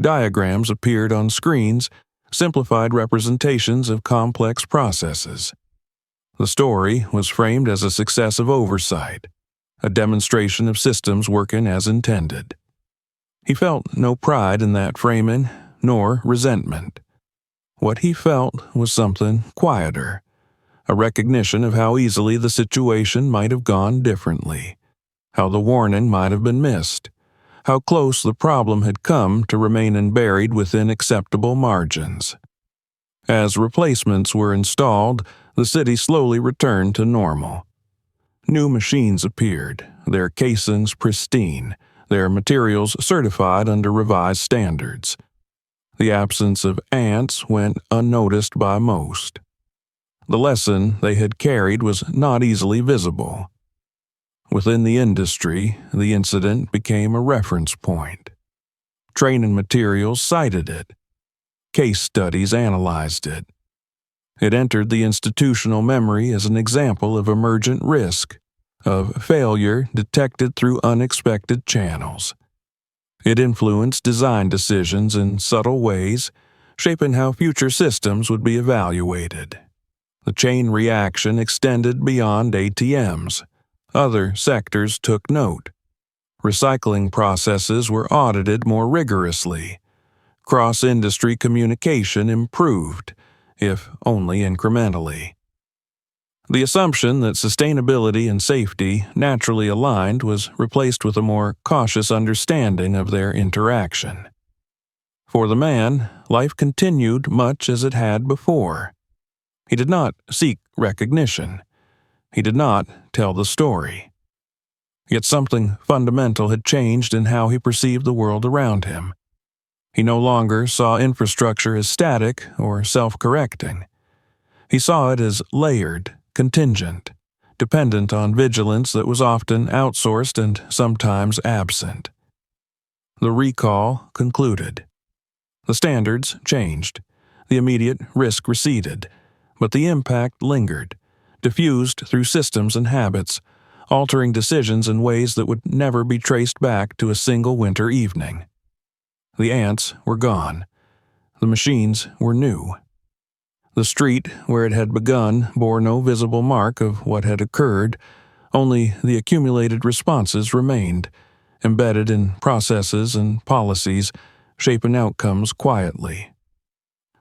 Diagrams appeared on screens, simplified representations of complex processes. The story was framed as a success of oversight, a demonstration of systems working as intended. He felt no pride in that framing, nor resentment. What he felt was something quieter, a recognition of how easily the situation might have gone differently, how the warning might have been missed, how close the problem had come to remaining buried within acceptable margins. As replacements were installed, the city slowly returned to normal. New machines appeared, their casings pristine, their materials certified under revised standards. The absence of ants went unnoticed by most. The lesson they had carried was not easily visible. Within the industry, the incident became a reference point. Training materials cited it. Case studies analyzed it. It entered the institutional memory as an example of emergent risk, of failure detected through unexpected channels. It influenced design decisions in subtle ways, shaping how future systems would be evaluated. The chain reaction extended beyond ATMs. Other sectors took note. Recycling processes were audited more rigorously. Cross-industry communication improved, if only incrementally. The assumption that sustainability and safety naturally aligned was replaced with a more cautious understanding of their interaction. For the man, life continued much as it had before. He did not seek recognition. He did not tell the story. Yet something fundamental had changed in how he perceived the world around him. He no longer saw infrastructure as static or self-correcting. He saw it as layered, contingent, dependent on vigilance that was often outsourced and sometimes absent. The recall concluded. The standards changed. The immediate risk receded, but the impact lingered, diffused through systems and habits, altering decisions in ways that would never be traced back to a single winter evening. The ants were gone. The machines were new. The street where it had begun bore no visible mark of what had occurred, only the accumulated responses remained, embedded in processes and policies, shaping outcomes quietly.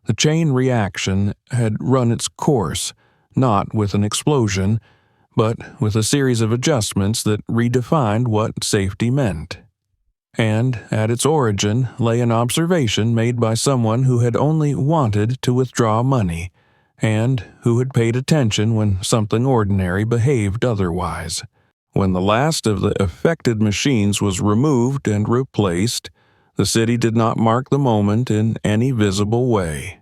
The chain reaction had run its course, not with an explosion, but with a series of adjustments that redefined what safety meant. And at its origin lay an observation made by someone who had only wanted to withdraw money, and who had paid attention when something ordinary behaved otherwise. When the last of the affected machines was removed and replaced, the city did not mark the moment in any visible way.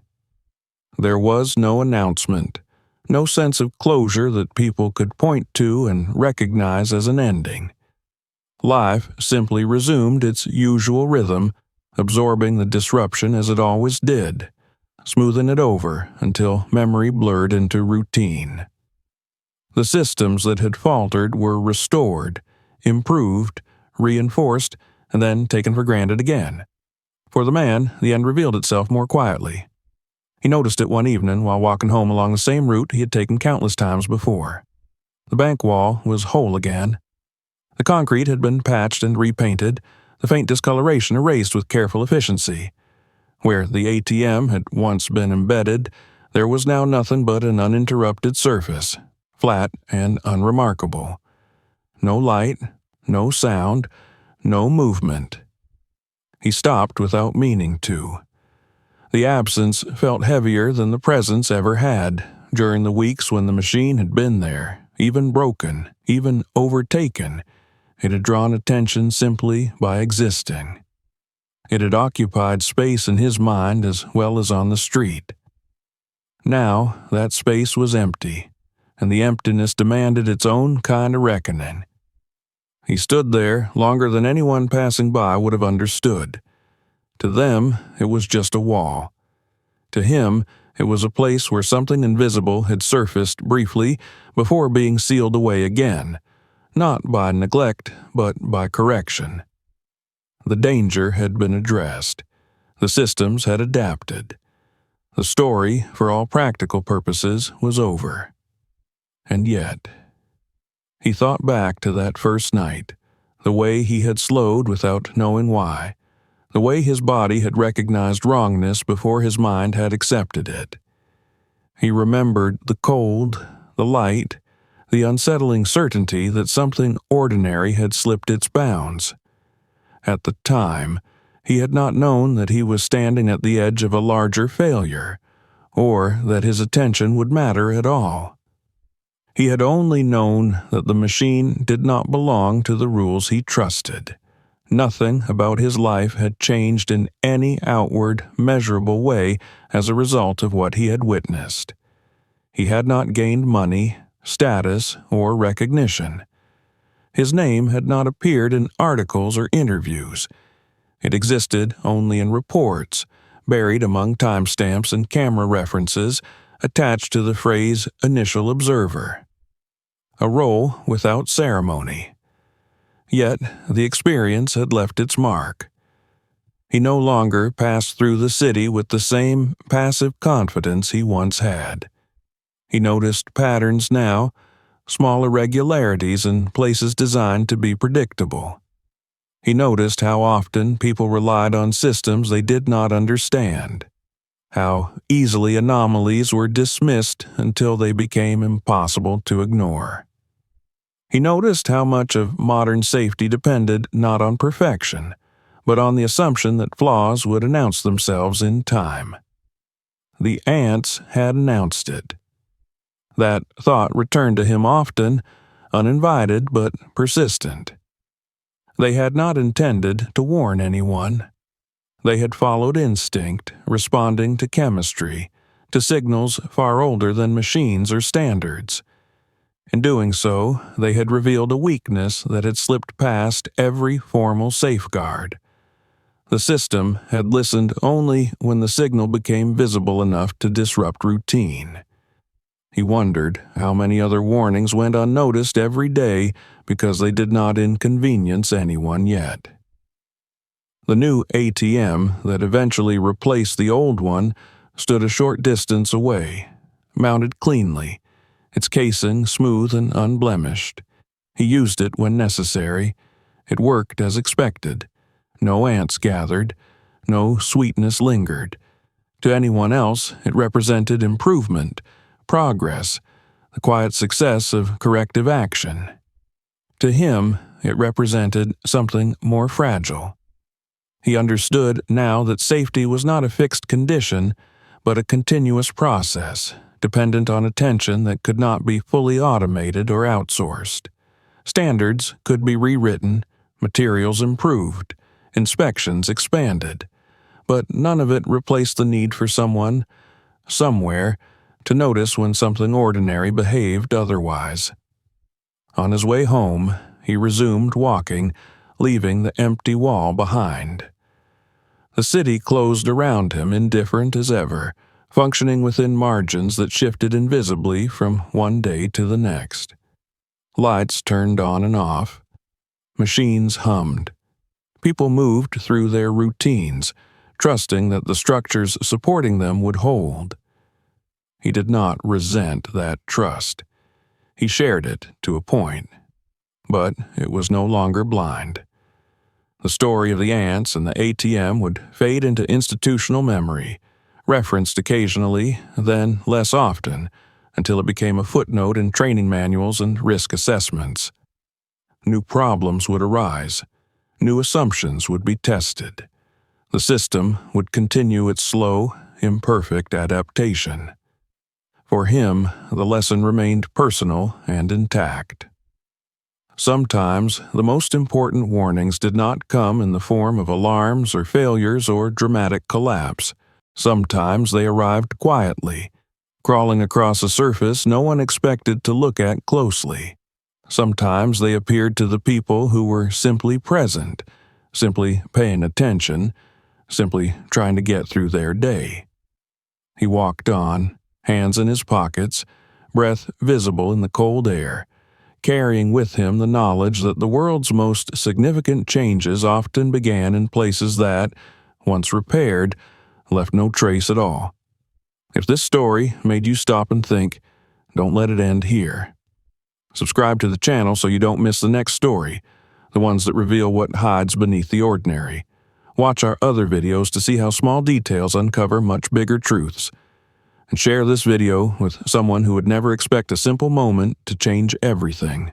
There was no announcement, no sense of closure that people could point to and recognize as an ending. Life simply resumed its usual rhythm, absorbing the disruption as it always did, smoothing it over until memory blurred into routine. The systems that had faltered were restored, improved, reinforced, and then taken for granted again. For the man, the end revealed itself more quietly. He noticed it one evening while walking home along the same route he had taken countless times before. The bank wall was whole again. The concrete had been patched and repainted, the faint discoloration erased with careful efficiency. Where the ATM had once been embedded, there was now nothing but an uninterrupted surface, flat and unremarkable. No light, no sound, no movement. He stopped without meaning to. The absence felt heavier than the presence ever had during the weeks when the machine had been there, even broken, even overtaken. It had drawn attention simply by existing. It had occupied space in his mind as well as on the street. Now that space was empty, and the emptiness demanded its own kind of reckoning. He stood there longer than anyone passing by would have understood. To them, it was just a wall. To him, it was a place where something invisible had surfaced briefly before being sealed away again, not by neglect, but by correction. The danger had been addressed. The systems had adapted. The story, for all practical purposes, was over. And yet, he thought back to that first night, the way he had slowed without knowing why, the way his body had recognized wrongness before his mind had accepted it. He remembered the cold, the light, the unsettling certainty that something ordinary had slipped its bounds. At the time, he had not known that he was standing at the edge of a larger failure, or that his attention would matter at all. He had only known that the machine did not belong to the rules he trusted. Nothing about his life had changed in any outward, measurable way as a result of what he had witnessed. He had not gained money, status, or recognition. His name had not appeared in articles or interviews. It existed only in reports, buried among timestamps and camera references attached to the phrase initial observer. A role without ceremony. Yet the experience had left its mark. He no longer passed through the city with the same passive confidence he once had. He noticed patterns now, small irregularities in places designed to be predictable. He noticed how often people relied on systems they did not understand, how easily anomalies were dismissed until they became impossible to ignore. He noticed how much of modern safety depended not on perfection, but on the assumption that flaws would announce themselves in time. The ants had announced it. That thought returned to him often, uninvited but persistent. They had not intended to warn anyone. They had followed instinct, responding to chemistry, to signals far older than machines or standards. In doing so, they had revealed a weakness that had slipped past every formal safeguard. The system had listened only when the signal became visible enough to disrupt routine. He wondered how many other warnings went unnoticed every day because they did not inconvenience anyone yet. The new ATM that eventually replaced the old one stood a short distance away, mounted cleanly, its casing smooth and unblemished. He used it when necessary. It worked as expected. No ants gathered. No sweetness lingered. To anyone else, it represented improvement, progress, the quiet success of corrective action. To him, it represented something more fragile. He understood now that safety was not a fixed condition, but a continuous process, dependent on attention that could not be fully automated or outsourced. Standards could be rewritten, materials improved, inspections expanded, but none of it replaced the need for someone, somewhere, to notice when something ordinary behaved otherwise. On his way home, he resumed walking, leaving the empty wall behind. The city closed around him, indifferent as ever, functioning within margins that shifted invisibly from one day to the next. Lights turned on and off. Machines hummed. People moved through their routines, trusting that the structures supporting them would hold. He did not resent that trust. He shared it to a point. But it was no longer blind. The story of the ants and the ATM would fade into institutional memory, referenced occasionally, then less often, until it became a footnote in training manuals and risk assessments. New problems would arise. New assumptions would be tested. The system would continue its slow, imperfect adaptation. For him, the lesson remained personal and intact. Sometimes, the most important warnings did not come in the form of alarms or failures or dramatic collapse. Sometimes they arrived quietly, crawling across a surface no one expected to look at closely. Sometimes they appeared to the people who were simply present, simply paying attention, simply trying to get through their day. He walked on, hands in his pockets, breath visible in the cold air, carrying with him the knowledge that the world's most significant changes often began in places that, once repaired, left no trace at all. If this story made you stop and think, don't let it end here. Subscribe to the channel so you don't miss the next story, the ones that reveal what hides beneath the ordinary. Watch our other videos to see how small details uncover much bigger truths. And share this video with someone who would never expect a simple moment to change everything.